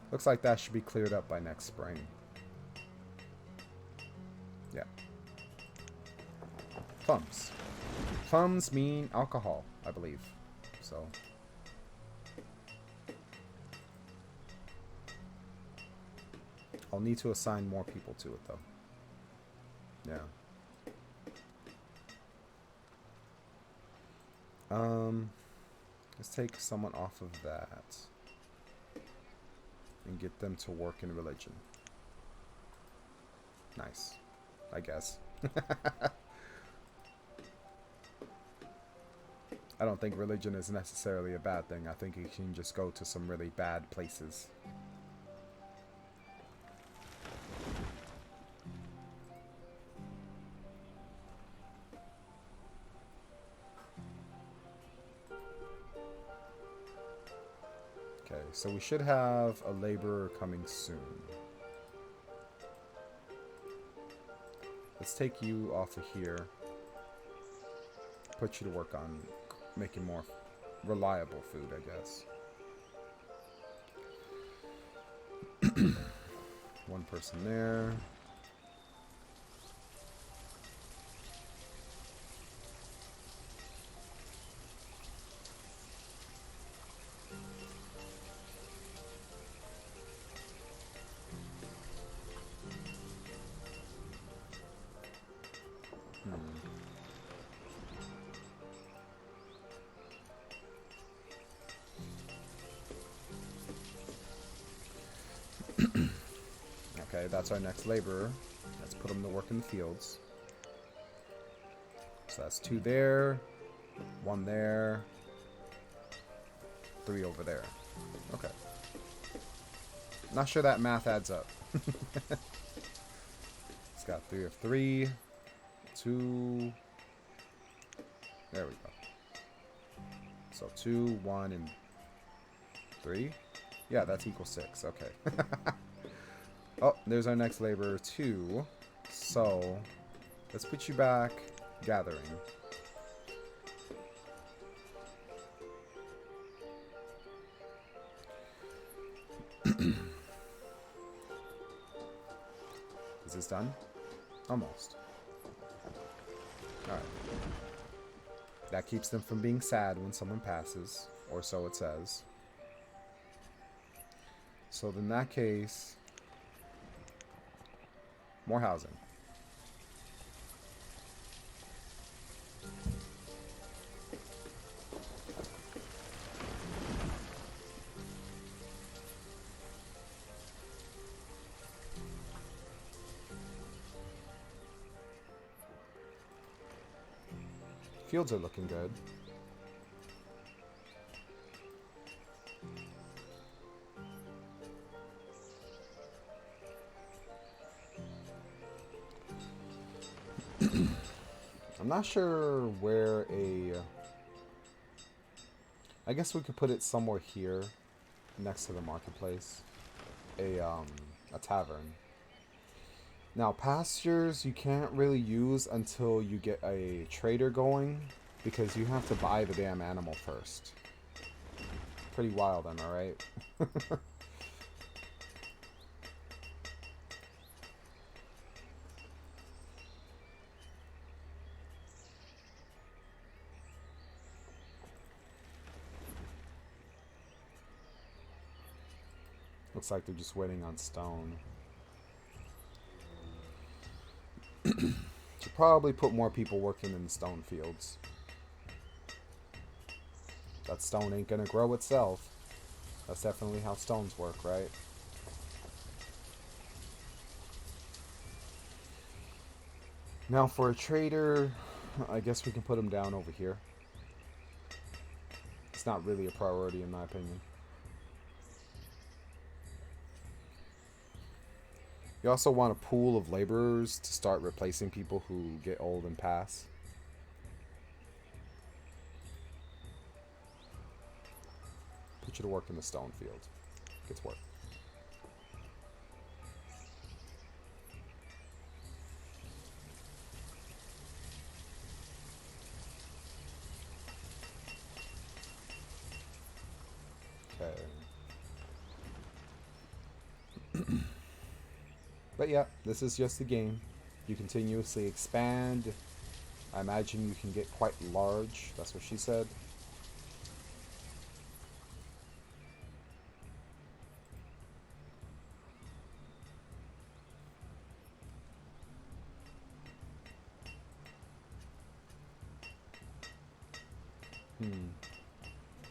Looks like that should be cleared up by next spring. Yeah. Plums. Plums mean alcohol, I believe. So. I'll need to assign more people to it, though. Yeah. Let's take someone off of that. and get them to work in religion. Nice, I guess. I don't think religion is necessarily a bad thing. I think you can just go to some really bad places. Okay, so we should have a laborer coming soon. Let's take you off of here. Put you to work on making more reliable food, I guess. One person there. Okay, that's our next laborer. Let's put him to work in the fields. So that's 2 there, 1 there, 3 over there. Okay. Not sure that math adds up. It's got 3 of 3, 2. There we go. So 2, 1, and 3. Yeah, that's equals 6. Okay. Oh, there's our next laborer too. So let's put you back gathering. Is this done? Almost. Alright. That keeps them from being sad when someone passes, or so it says. So in that case, more housing. Fields are looking good. I'm not sure where I guess we could put it somewhere here, next to the marketplace. A tavern. Now, pastures you can't really use until you get a trader going, because you have to buy the damn animal first. Pretty wild, am I right? Looks like they're just waiting on stone. Should probably put more people working in the stone fields. That stone ain't gonna grow itself. That's definitely how stones work, right? Now for a trader, I guess we can put him down over here. It's not really a priority in my opinion. You also want a pool of laborers to start replacing people who get old and pass. Put you to work in the stone field. Get to work. Okay. But yeah, this is just a game. You continuously expand. I imagine you can get quite large. That's what she said.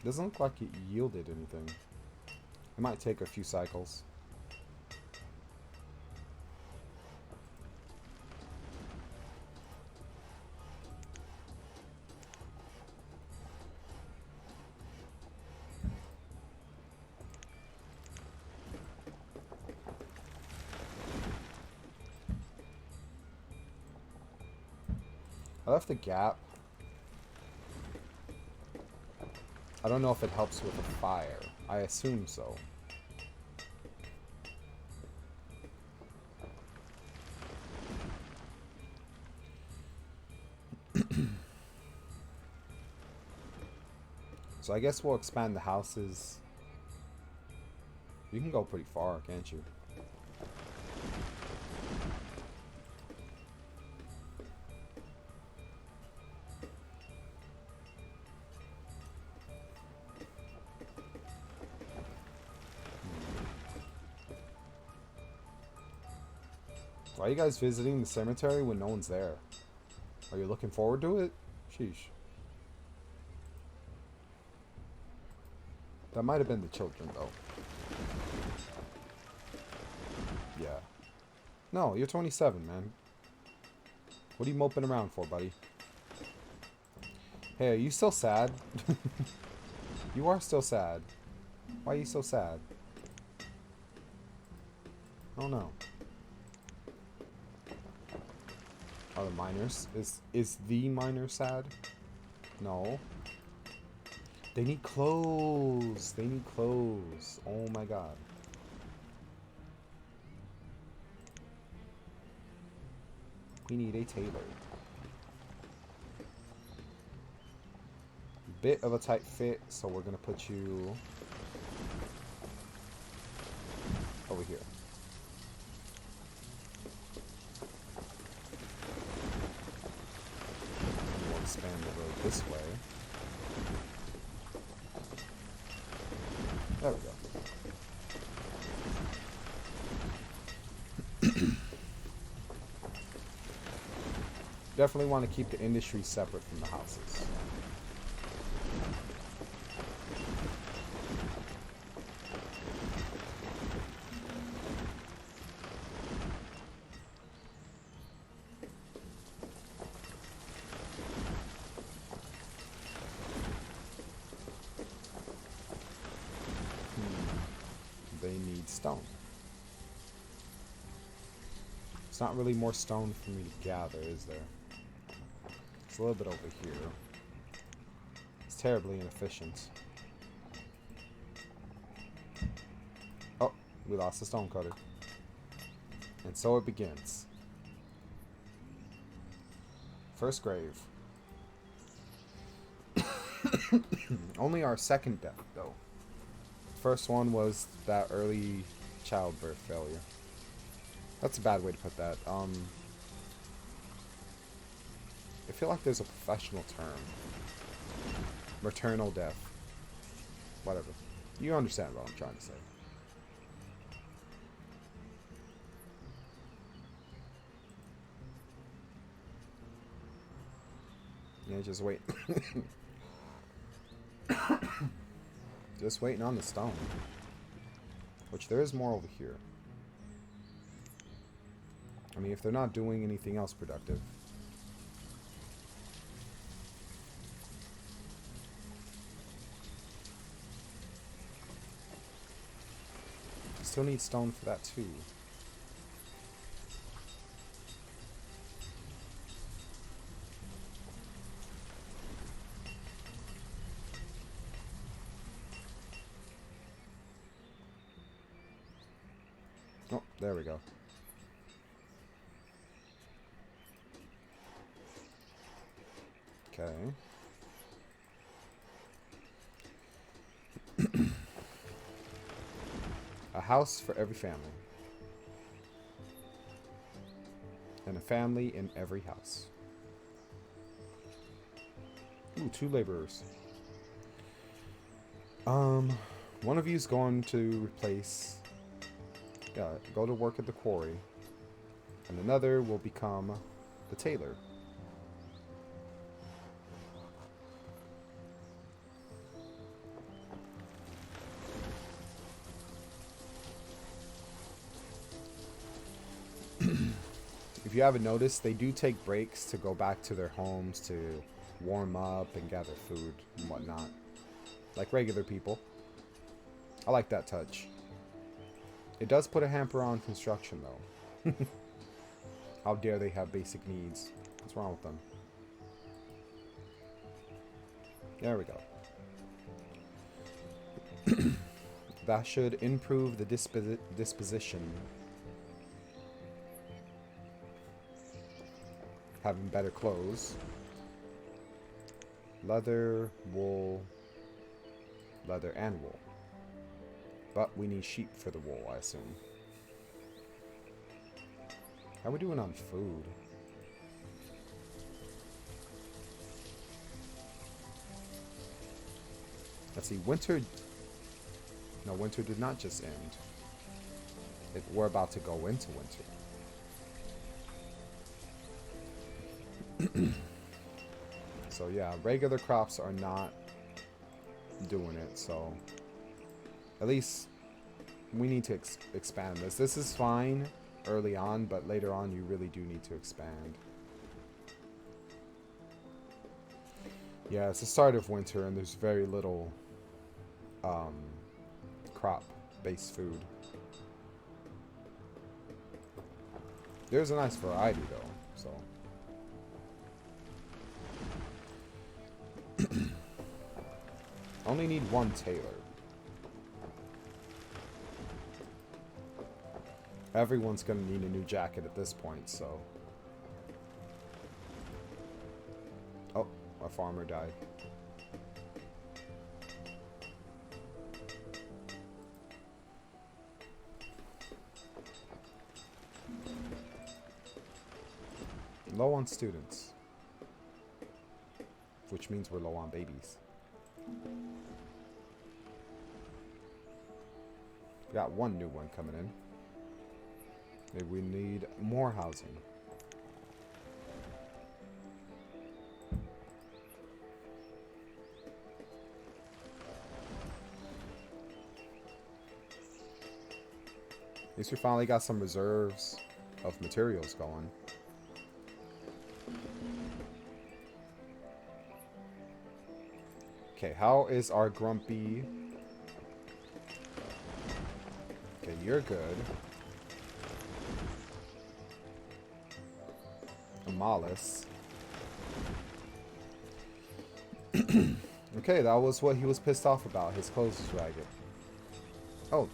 Doesn't look like it yielded anything. It might take a few cycles. I left the gap. I don't know if it helps with the fire. I assume so. So I guess we'll expand the houses. You can go pretty far, can't you? Why are you guys visiting the cemetery when no one's there? Are you looking forward to it? Sheesh. That might have been the children, though. Yeah. No, you're 27, man. What are you moping around for, buddy? Hey, are you still sad? You are still sad. Why are you so sad? Oh no. Are the miners? Is the miner sad? No. They need clothes. They need clothes. Oh my god. We need a tailor. Bit of a tight fit, so we're gonna put you over here. And we'll expand the road this way. There we go. Definitely want to keep the industry separate from the houses. They need stone. It's not really more stone for me to gather, is there? It's a little bit over here. It's terribly inefficient. Oh, we lost the stone cutter. And so it begins. First grave. Only our second death, though. First one was that early childbirth failure. That's a bad way to put that. I feel like there's a professional term. Maternal death. Whatever. You understand what I'm trying to say. Yeah, just wait. Just waiting on the stone. Which there is more over here. I mean, if they're not doing anything else productive. Still need stone for that too. Oh, there we go. Okay. A house for every family. And a family in every house. Ooh, 2 laborers. One of you is going to replace... Yeah, go to work at the quarry. And another will become the tailor. you haven't noticed, they do take breaks to go back to their homes to warm up and gather food and whatnot. Like regular people. I like that touch. It does put a hamper on construction, though. How dare they have basic needs? What's wrong with them? There we go. That should improve the disposition. Having better clothes. Leather, wool, leather and wool. But we need sheep for the wool, I assume. How are we doing on food? Let's see, winter... No, winter did not just end. We're about to go into winter. So yeah, regular crops are not doing it, so... At least we need to expand this. This is fine early on, but later on you really do need to expand. Yeah, it's the start of winter and there's very little crop-based food. There's a nice variety though, so. Only need one tailor. Everyone's gonna need a new jacket at this point, so. Oh, a farmer died. Low on students. Which means we're low on babies. We got one new one coming in. Maybe we need more housing. At least we finally got some reserves of materials going. Okay, how is our grumpy? Okay, you're good. Amalis. Okay, that was what he was pissed off about. His clothes was ragged. Oh,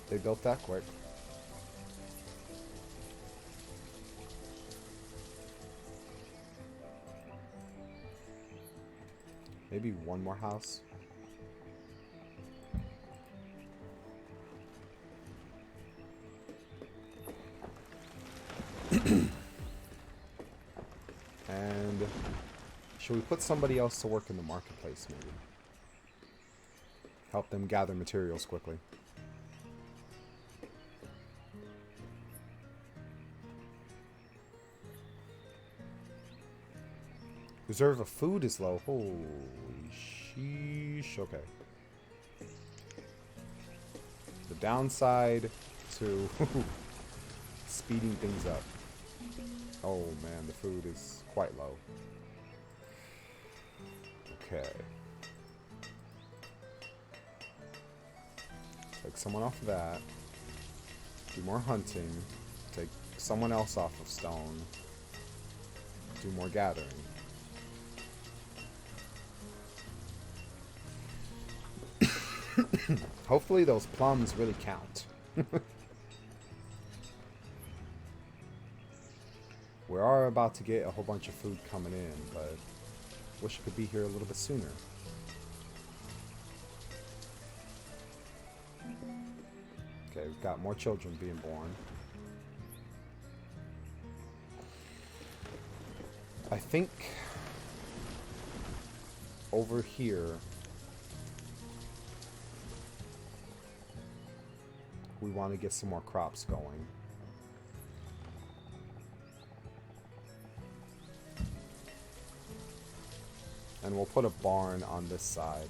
they built that quick. Maybe one more house. And should we put somebody else to work in the marketplace maybe? Help them gather materials quickly. Reserve of food is low. Holy sheesh. Okay. The downside to speeding things up. Oh man, the food is quite low. Okay. Take someone off of that. Do more hunting. Take someone else off of stone. Do more gathering. Hopefully those plums really count. We are about to get a whole bunch of food coming in, but wish it could be here a little bit sooner. Okay, we've got more children being born. I think over here we want to get some more crops going. And we'll put a barn on this side.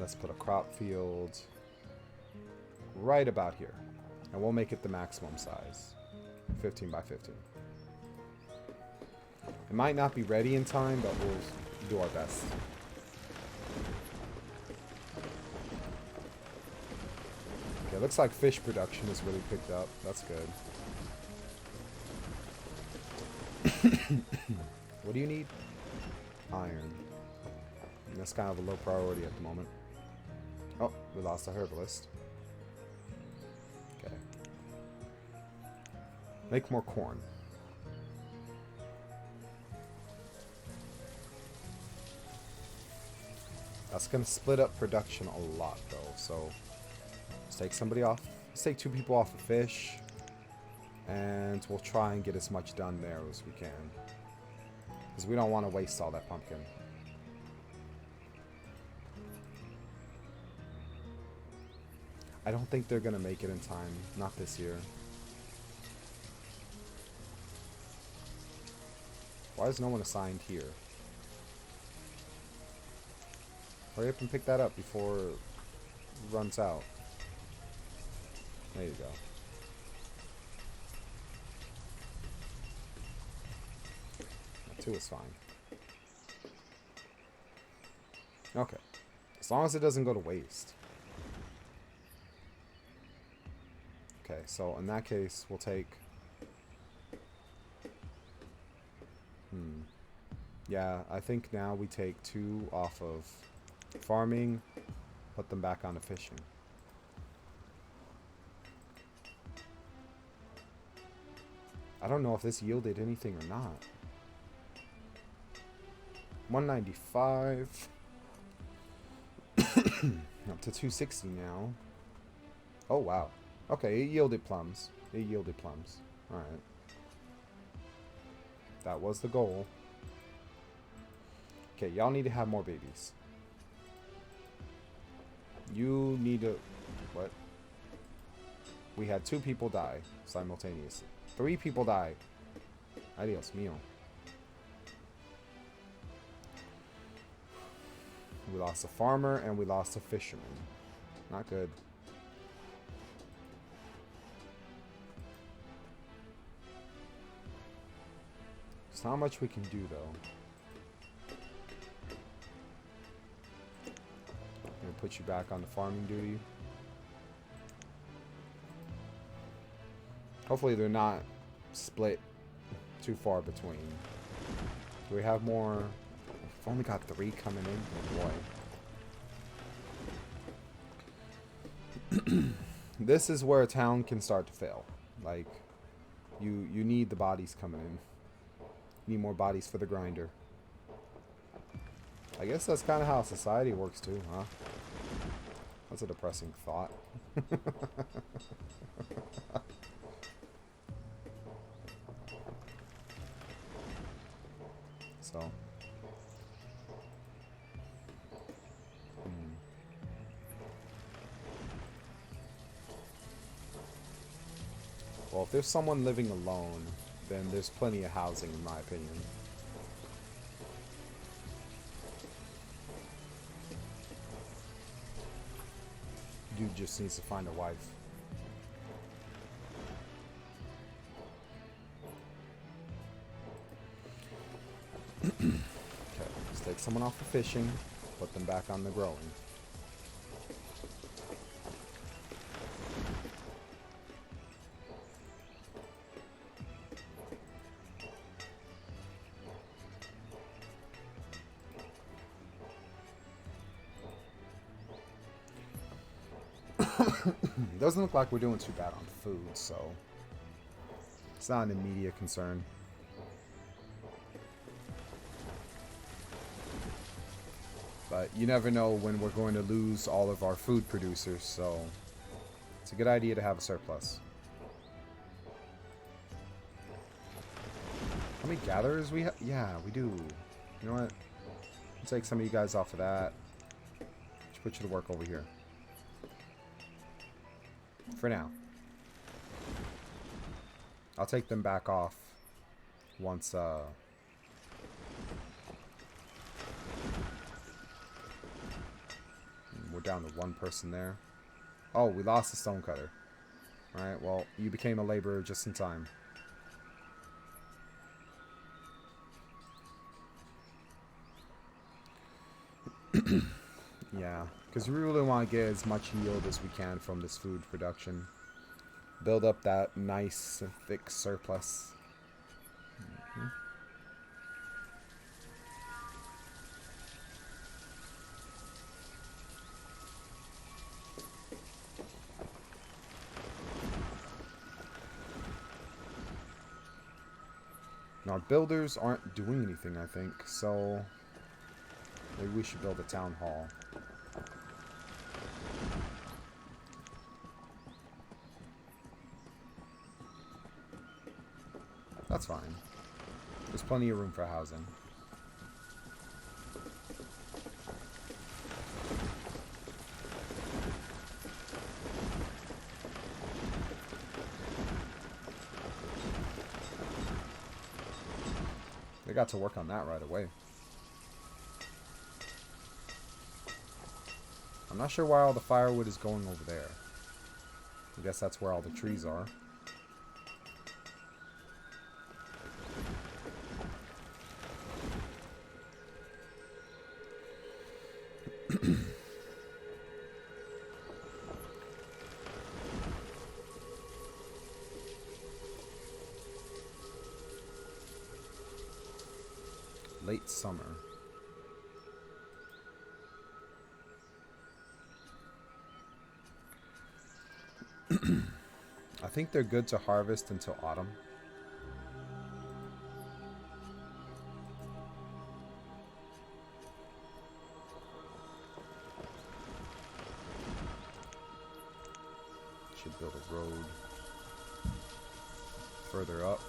let's put a crop field right about here. And we'll make it the maximum size. 15 by 15. It might not be ready in time, but we'll do our best. Okay, looks like fish production has really picked up. That's good. What do you need? Iron. And that's kind of a low priority at the moment. Oh, we lost a herbalist. Okay. Make more corn. That's going to split up production a lot, though. So, let's take somebody off. Let's take 2 people off of fish. And we'll try and get as much done there as we can. Because we don't want to waste all that pumpkin. I don't think they're going to make it in time. Not this year. Why is no one assigned here? Hurry up and pick that up before it runs out. There you go. That 2 is fine. Okay. As long as it doesn't go to waste. Okay, so in that case, we'll take... Yeah, I think now we take 2 off of farming, put them back onto fishing. I don't know if this yielded anything or not. 195. Up to 260 now. Oh, wow. Okay, it yielded plums. It yielded plums. Alright. That was the goal. Okay, y'all need to have more babies. You need to... What? We had 2 people die simultaneously. 3 people died. Adios mio. We lost a farmer and we lost a fisherman. Not good. There's not much we can do, though. I'm gonna put you back on the farming duty. Hopefully they're not split too far between. Do we have more? We've only got 3 coming in. Oh boy. This is where a town can start to fail. Like, you need the bodies coming in. You need more bodies for the grinder. I guess that's kind of how society works too, huh? That's a depressing thought. So. Well, if there's someone living alone, then there's plenty of housing, in my opinion. Dude just needs to find a wife. Okay, let's take someone off the fishing, put them back on the growing. Doesn't look like we're doing too bad on food, so it's not an immediate concern. But you never know when we're going to lose all of our food producers, so it's a good idea to have a surplus. How many gatherers we have? Yeah, we do. You know what? I'll take some of you guys off of that. Let's put you to work over here. For now. I'll take them back off once we're we're down to one person there. Oh, we lost the stonecutter. Alright, well, you became a laborer just in time. Yeah, because we really want to get as much yield as we can from this food production. Build up that nice, thick surplus. Now, our builders aren't doing anything, I think, so maybe we should build a town hall. That's fine. There's plenty of room for housing. They got to work on that right away. I'm not sure why all the firewood is going over there. I guess that's where all the trees are. Late summer. I think they're good to harvest until autumn. Should build a road further up.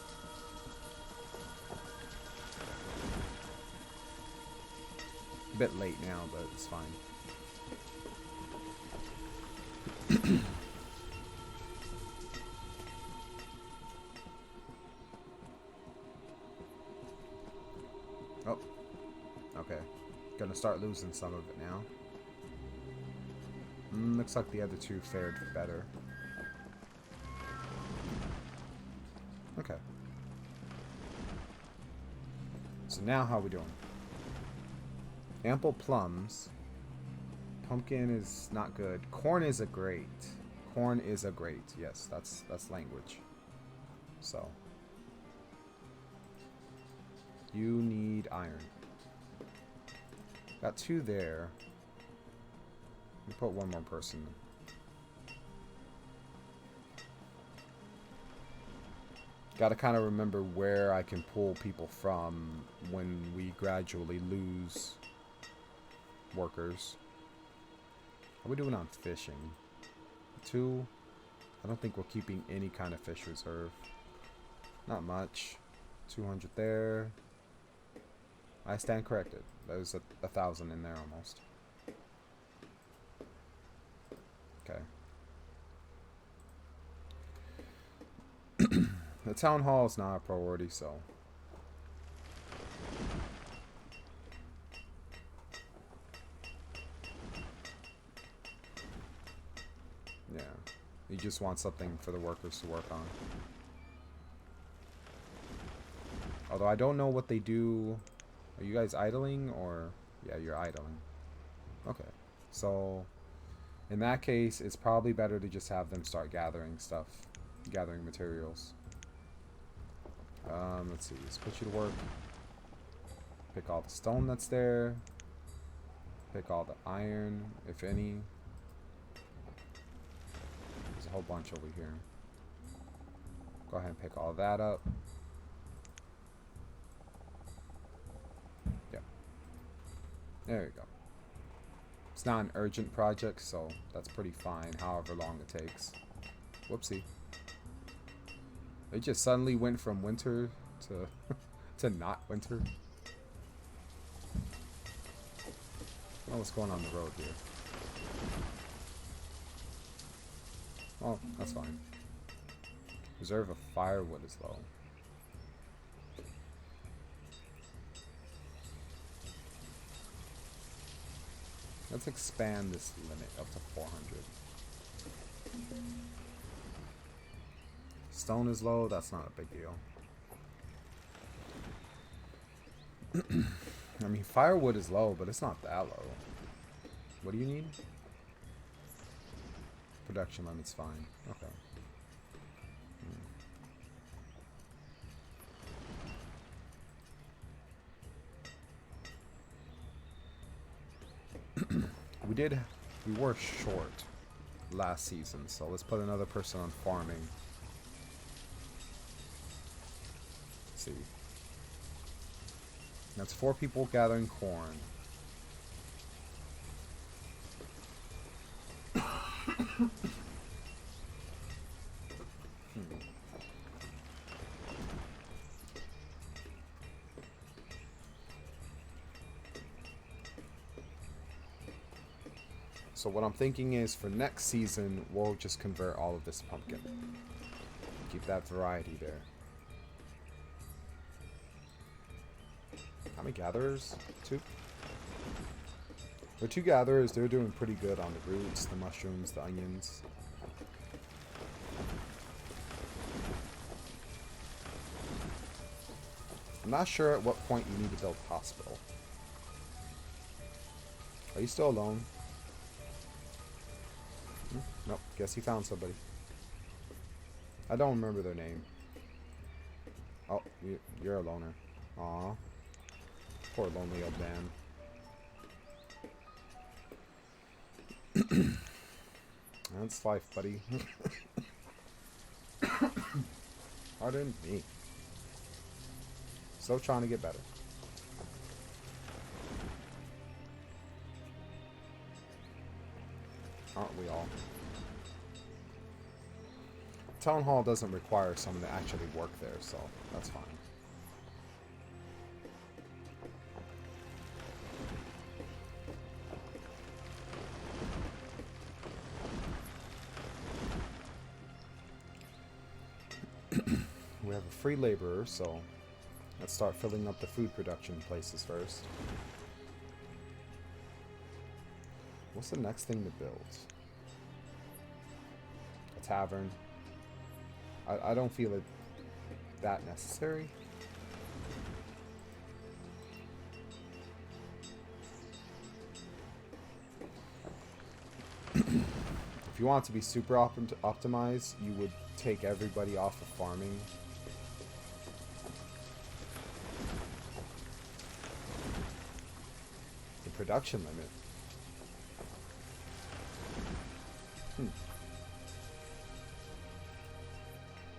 A bit late now, but it's fine. Oh, okay. Gonna start losing some of it now. Looks like the other two fared better. Okay. So now how are we doing? Ample plums. Pumpkin is not good. Corn is a great. Corn is a great. Yes, that's language. So you need iron. Got two there. We put one more person. Got to kind of remember where I can pull people from when we gradually lose workers. How are we doing on fishing? 2. I don't think we're keeping any kind of fish reserve. Not much. 200 there. I stand corrected. There's 1,000 in there almost. Okay. The town hall is not a priority, so. Yeah. You just want something for the workers to work on. Although I don't know what they do. Are you guys idling or? Yeah, you're idling. Okay. So, in that case, it's probably better to just have them start gathering stuff. Gathering materials. Let's see. Let's put you to work. Pick all the stone that's there. Pick all the iron, if any. There's a whole bunch over here. Go ahead and pick all that up. Yep. There you go. It's not an urgent project, so that's pretty fine, however long it takes. Whoopsie. They just suddenly went from winter to to not winter. Oh, what's going on the road here? Oh, that's fine. Reserve of firewood is low. Let's expand this limit up to 400. Stone is low, that's not a big deal. I mean, firewood is low, but it's not that low. What do you need? Production limit's fine. Okay. We were short last season, so let's put another person on farming. Let's see. That's 4 people gathering corn. So what I'm thinking is for next season, we'll just convert all of this pumpkin. Keep that variety there. How many gatherers? 2? There are 2 gatherers. They're doing pretty good on the roots, the mushrooms, the onions. I'm not sure at what point you need to build a hospital. Are you still alone? Nope, guess he found somebody. I don't remember their name. Oh, you're a loner. Aw. Poor lonely old man. That's life, buddy. Pardon me. Still trying to get better. Aren't we all? Town Hall doesn't require someone to actually work there, so that's fine. We have a free laborer, so let's start filling up the food production places first. What's the next thing to build? A tavern. I don't feel it that necessary. If you want to be super optimized, you would take everybody off of farming. The production limit.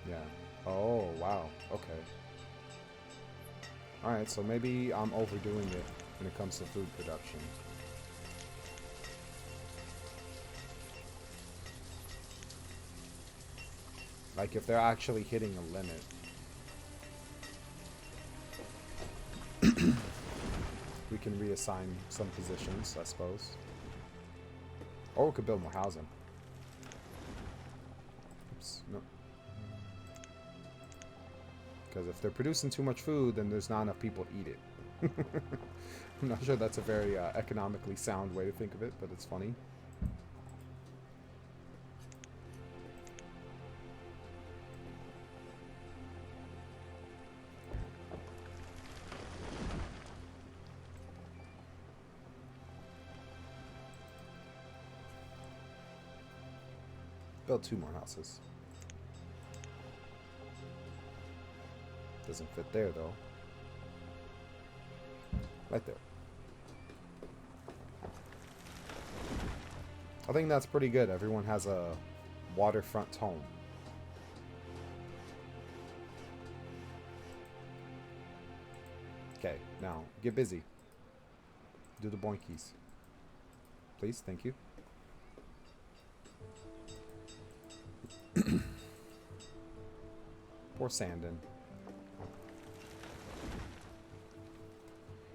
Yeah. Oh, wow. Okay. Alright, so maybe I'm overdoing it when it comes to food production. Like, if they're actually hitting a limit. We can reassign some positions, I suppose. Or we could build more housing. Oops, no. Because if they're producing too much food, then there's not enough people to eat it. I'm not sure that's a very economically sound way to think of it, but it's funny. Build 2 more houses. Doesn't fit there, though. Right there. I think that's pretty good. Everyone has a waterfront home. Okay, now, get busy. Do the boinkies. Please, thank you. Poor Sandon.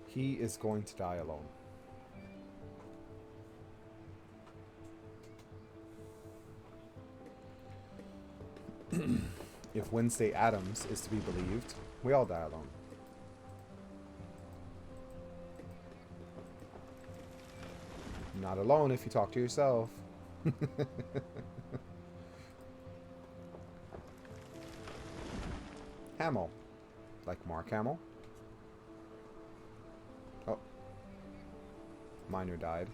He is going to die alone. If Wednesday Addams is to be believed, we all die alone. Not alone if you talk to yourself. Hamill. Like Mark Hamill. Oh. Miner died.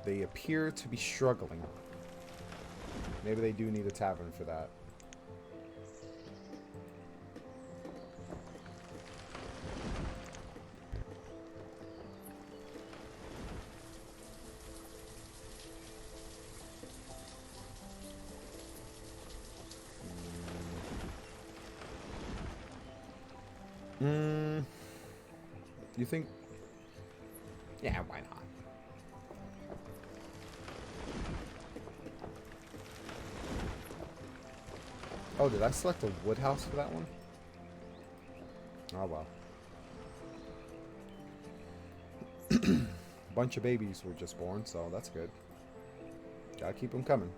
They appear to be struggling. Maybe they do need a tavern for that. You think? Yeah, why not? Oh, did I select a wood house for that one? Oh, well. Bunch of babies were just born, so that's good. Gotta keep them coming.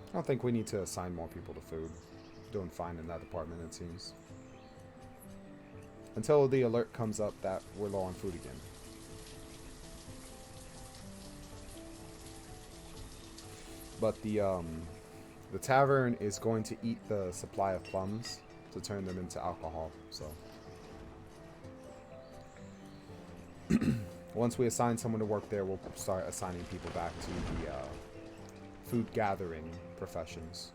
I don't think we need to assign more people to food. Doing fine in that department, it seems. Until the alert comes up that we're low on food again. But the tavern is going to eat the supply of plums to turn them into alcohol, so. Once we assign someone to work there, we'll start assigning people back to the food gathering professions.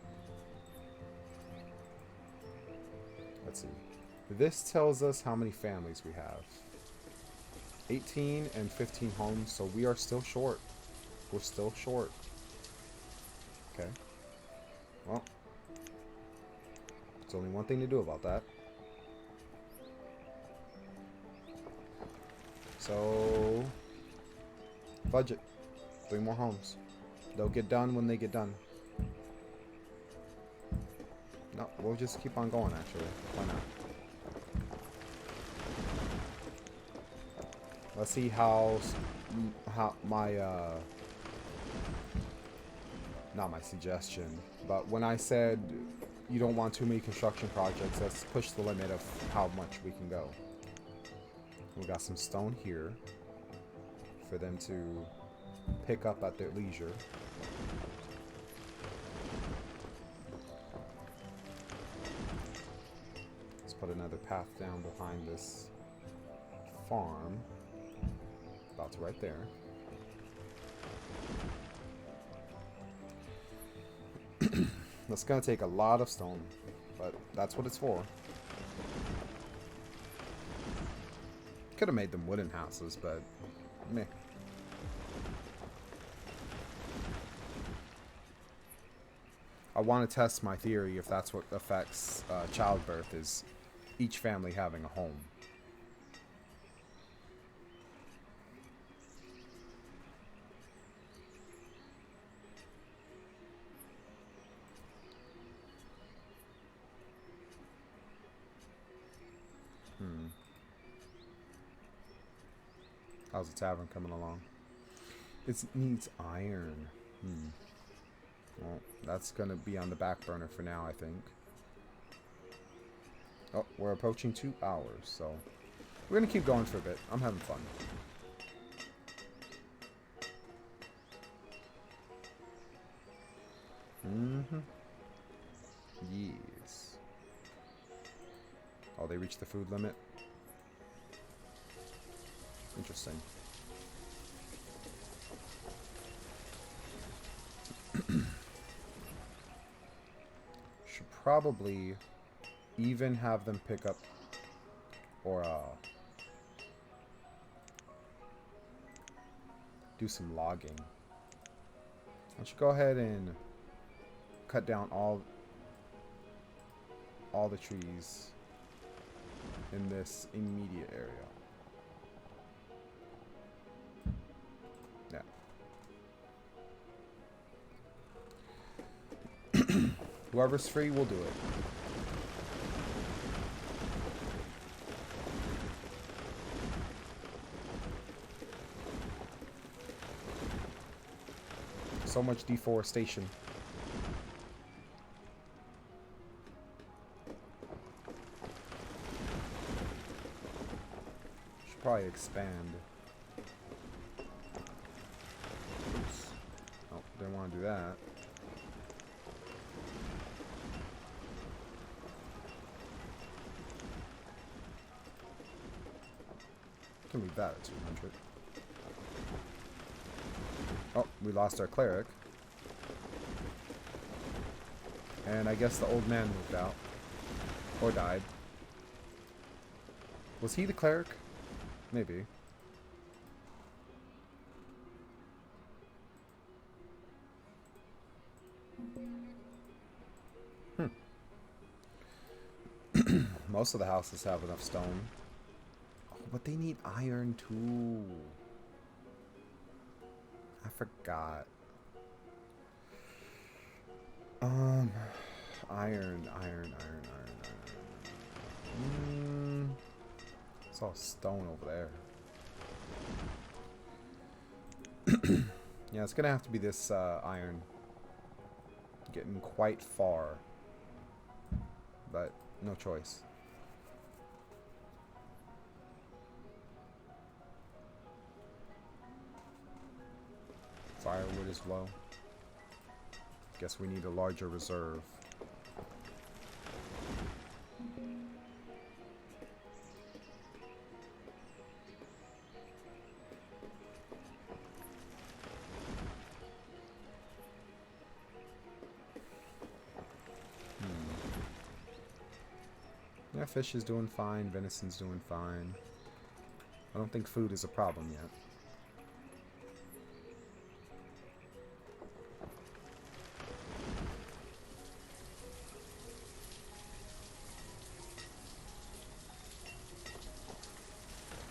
Let's see. This tells us how many families we have. 18 and 15 homes, so we are still short. We're still short. Okay. Well, there's only one thing to do about that. So, budget. 3 more homes. They'll get done when they get done. No, we'll just keep on going, actually. Why not? Let's see how my, not my suggestion, but when I said you don't want too many construction projects, let's push the limit of how much we can go. We got some stone here for them to pick up at their leisure. Let's put another path down behind this farm. About to right there. That's gonna take a lot of stone, but that's what it's for. Could have made them wooden houses, but meh. I want to test my theory if that's what affects childbirth, is each family having a home. How's the tavern coming along? It needs iron. Well, that's going to be on the back burner for now, I think. Oh, we're approaching 2 hours, so we're going to keep going for a bit. I'm having fun. Yes. Oh, they reached the food limit? Interesting. Should probably even have them pick up or do some logging. I should go ahead and cut down all the trees in this immediate area. Whoever's free will do it. So much deforestation. Should probably expand. Oops. Oh, didn't want to do that. Can leave that at 200. Oh, we lost our cleric. And I guess the old man moved out. Or died. Was he the cleric? Maybe. Most of the houses have enough stone. Oh, but they need iron too. I forgot. Iron. It's all stone over there. Yeah, it's gonna have to be this iron. Getting quite far. But no choice. Firewood is low. Guess we need a larger reserve. Yeah, fish is doing fine. Venison's doing fine. I don't think food is a problem yet.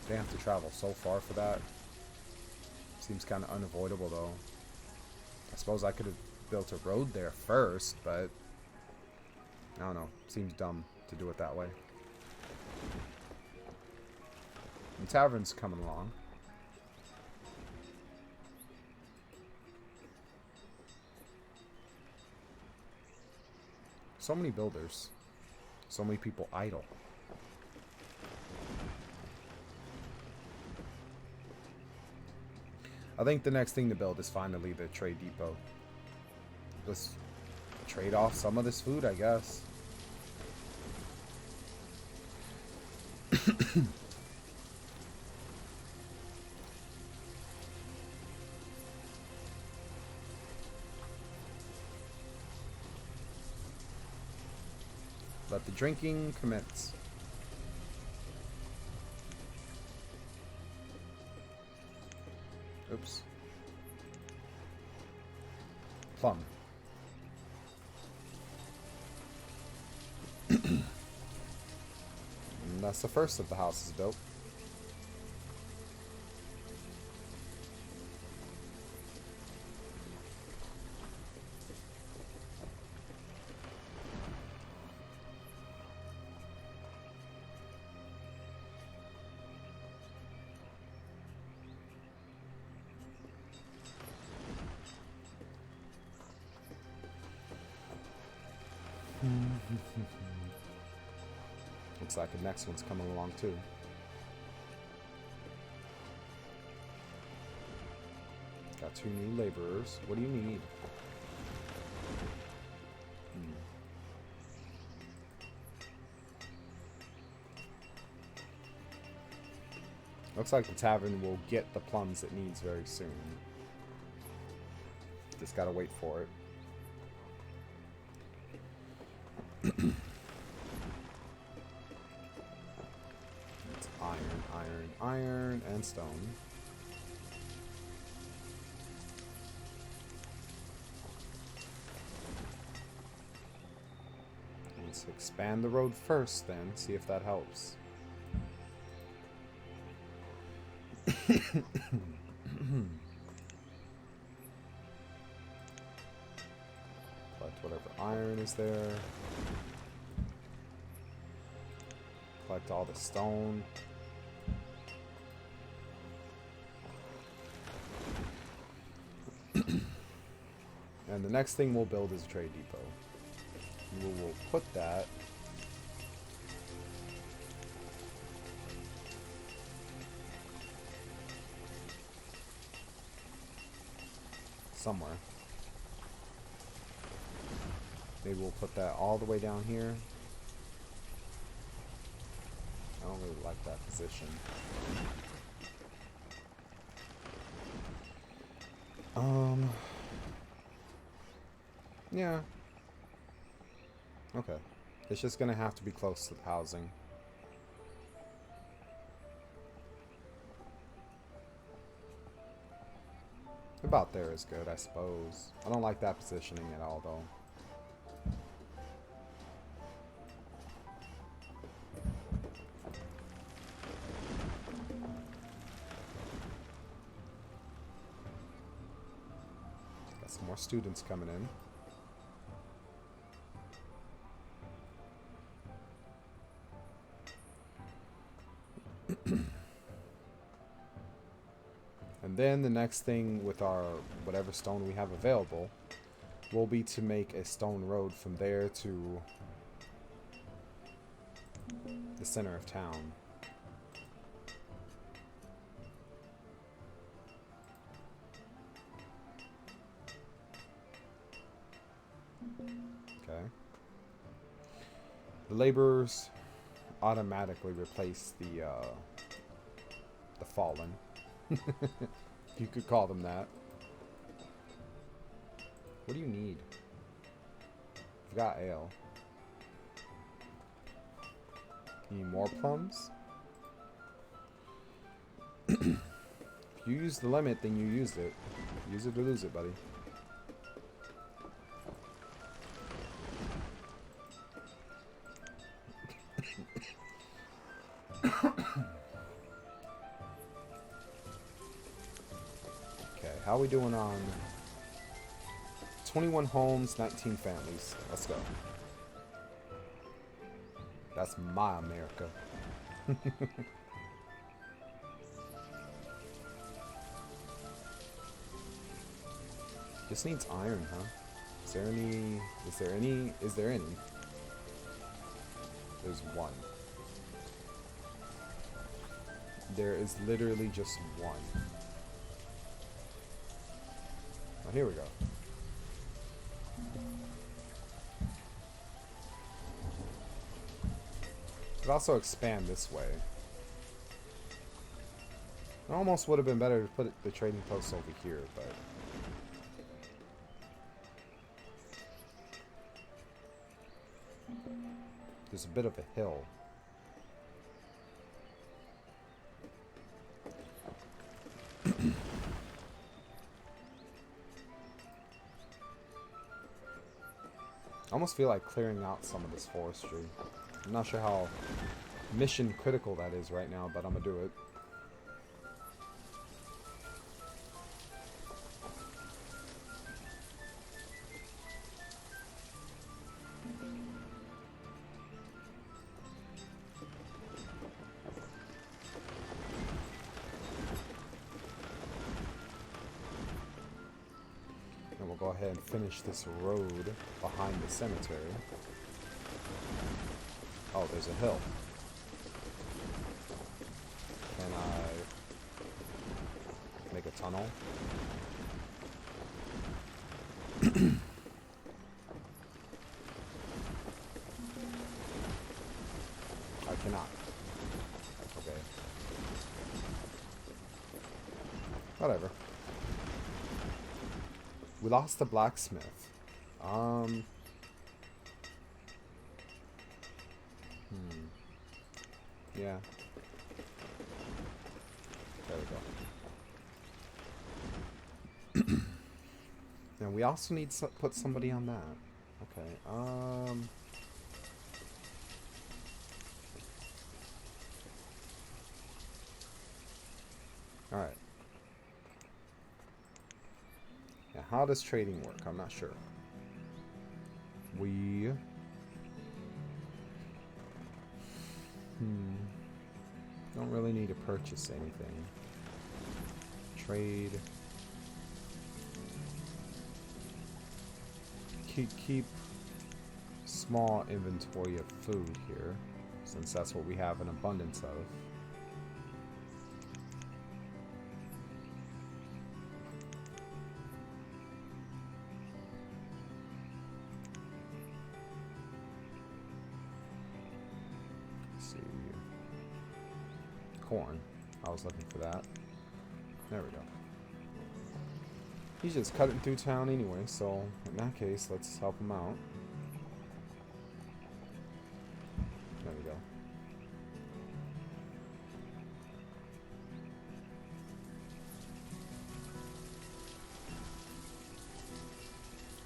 They have to travel so far for that. Seems kind of unavoidable, though. I suppose I could have built a road there first, but I don't know. Seems dumb to do it that way. The tavern's coming along. So many builders. So many people idle. I think the next thing to build is finally the trade depot. Just trade off some of this food, I guess. Let the drinking commence. Oops. Plum. And that's the first of the houses built. Looks like the next one's coming along too. Got 2 new laborers. What do you need? Looks like the tavern will get the plums it needs very soon. Just gotta wait for it. It's iron, and stone. Let's expand the road first, then, see if that helps. But whatever iron is there. Collect all the stone. And the next thing we'll build is a trade depot. We'll put that somewhere. Maybe we'll put that all the way down here. I don't really like that position. Yeah. Okay. It's just gonna have to be close to the housing. About there is good, I suppose. I don't like that positioning at all, though. Got some more students coming in. And then the next thing with our whatever stone we have available will be to make a stone road from there to the center of town. Okay. The laborers automatically replace the fallen. You could call them that. What do you need? I've got ale. You need more plums? If you use the limit, then you used it. Use it or lose it, buddy. How are we doing on 21 homes, 19 families? Let's go. That's my America. Just needs iron, huh? Is there any? Is there any? Is there any? There's one. There is literally just one. Oh, here we go. Could also expand this way. It almost would have been better to put the trading post over here, but there's a bit of a hill. I almost feel like clearing out some of this forestry. I'm not sure how mission critical that is right now, but I'm gonna do it. And we'll go ahead and finish this road behind the cemetery. Oh, there's a hill. Can I make a tunnel? I cannot. Okay. Whatever. We lost the blacksmith. Yeah. There we go. And we also need to put somebody on that. Okay. Alright. Now, how does trading work? I'm not sure. We... don't really need to purchase anything. Trade. Keep small inventory of food here, since that's what we have an abundance of. Let's see. Corn. I was looking for that. There we go. He's just cutting through town anyway, so in that case, let's help him out. There we go.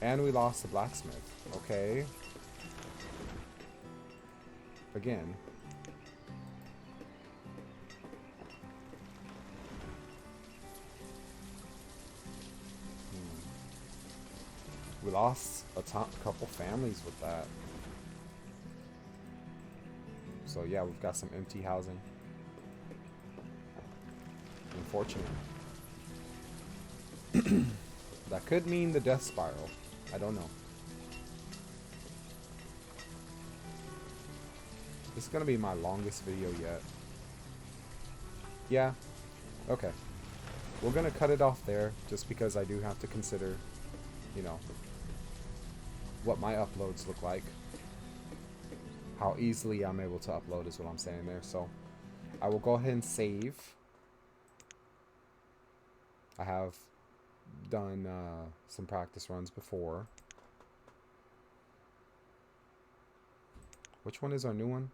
And we lost the blacksmith. Okay. Again. We lost a couple families with that. So yeah, we've got some empty housing. Unfortunate. That could mean the death spiral. I don't know. This is gonna be my longest video yet. Yeah. Okay. We're gonna cut it off there, just because I do have to consider, you know, what my uploads look like. How easily I'm able to upload is what I'm saying there. So I will go ahead and save. I have done some practice runs before. Which one is our new one?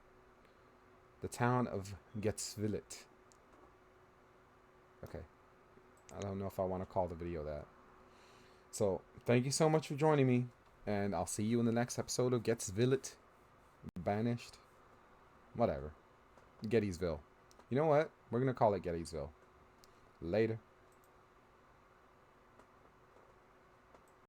The town of Gettyville. Okay. I don't know if I want to call the video that. So thank you so much for joining me. And I'll see you in the next episode of Gettyville. Banished. Whatever. Gettysville. You know what? We're going to call it Gettysville. Later.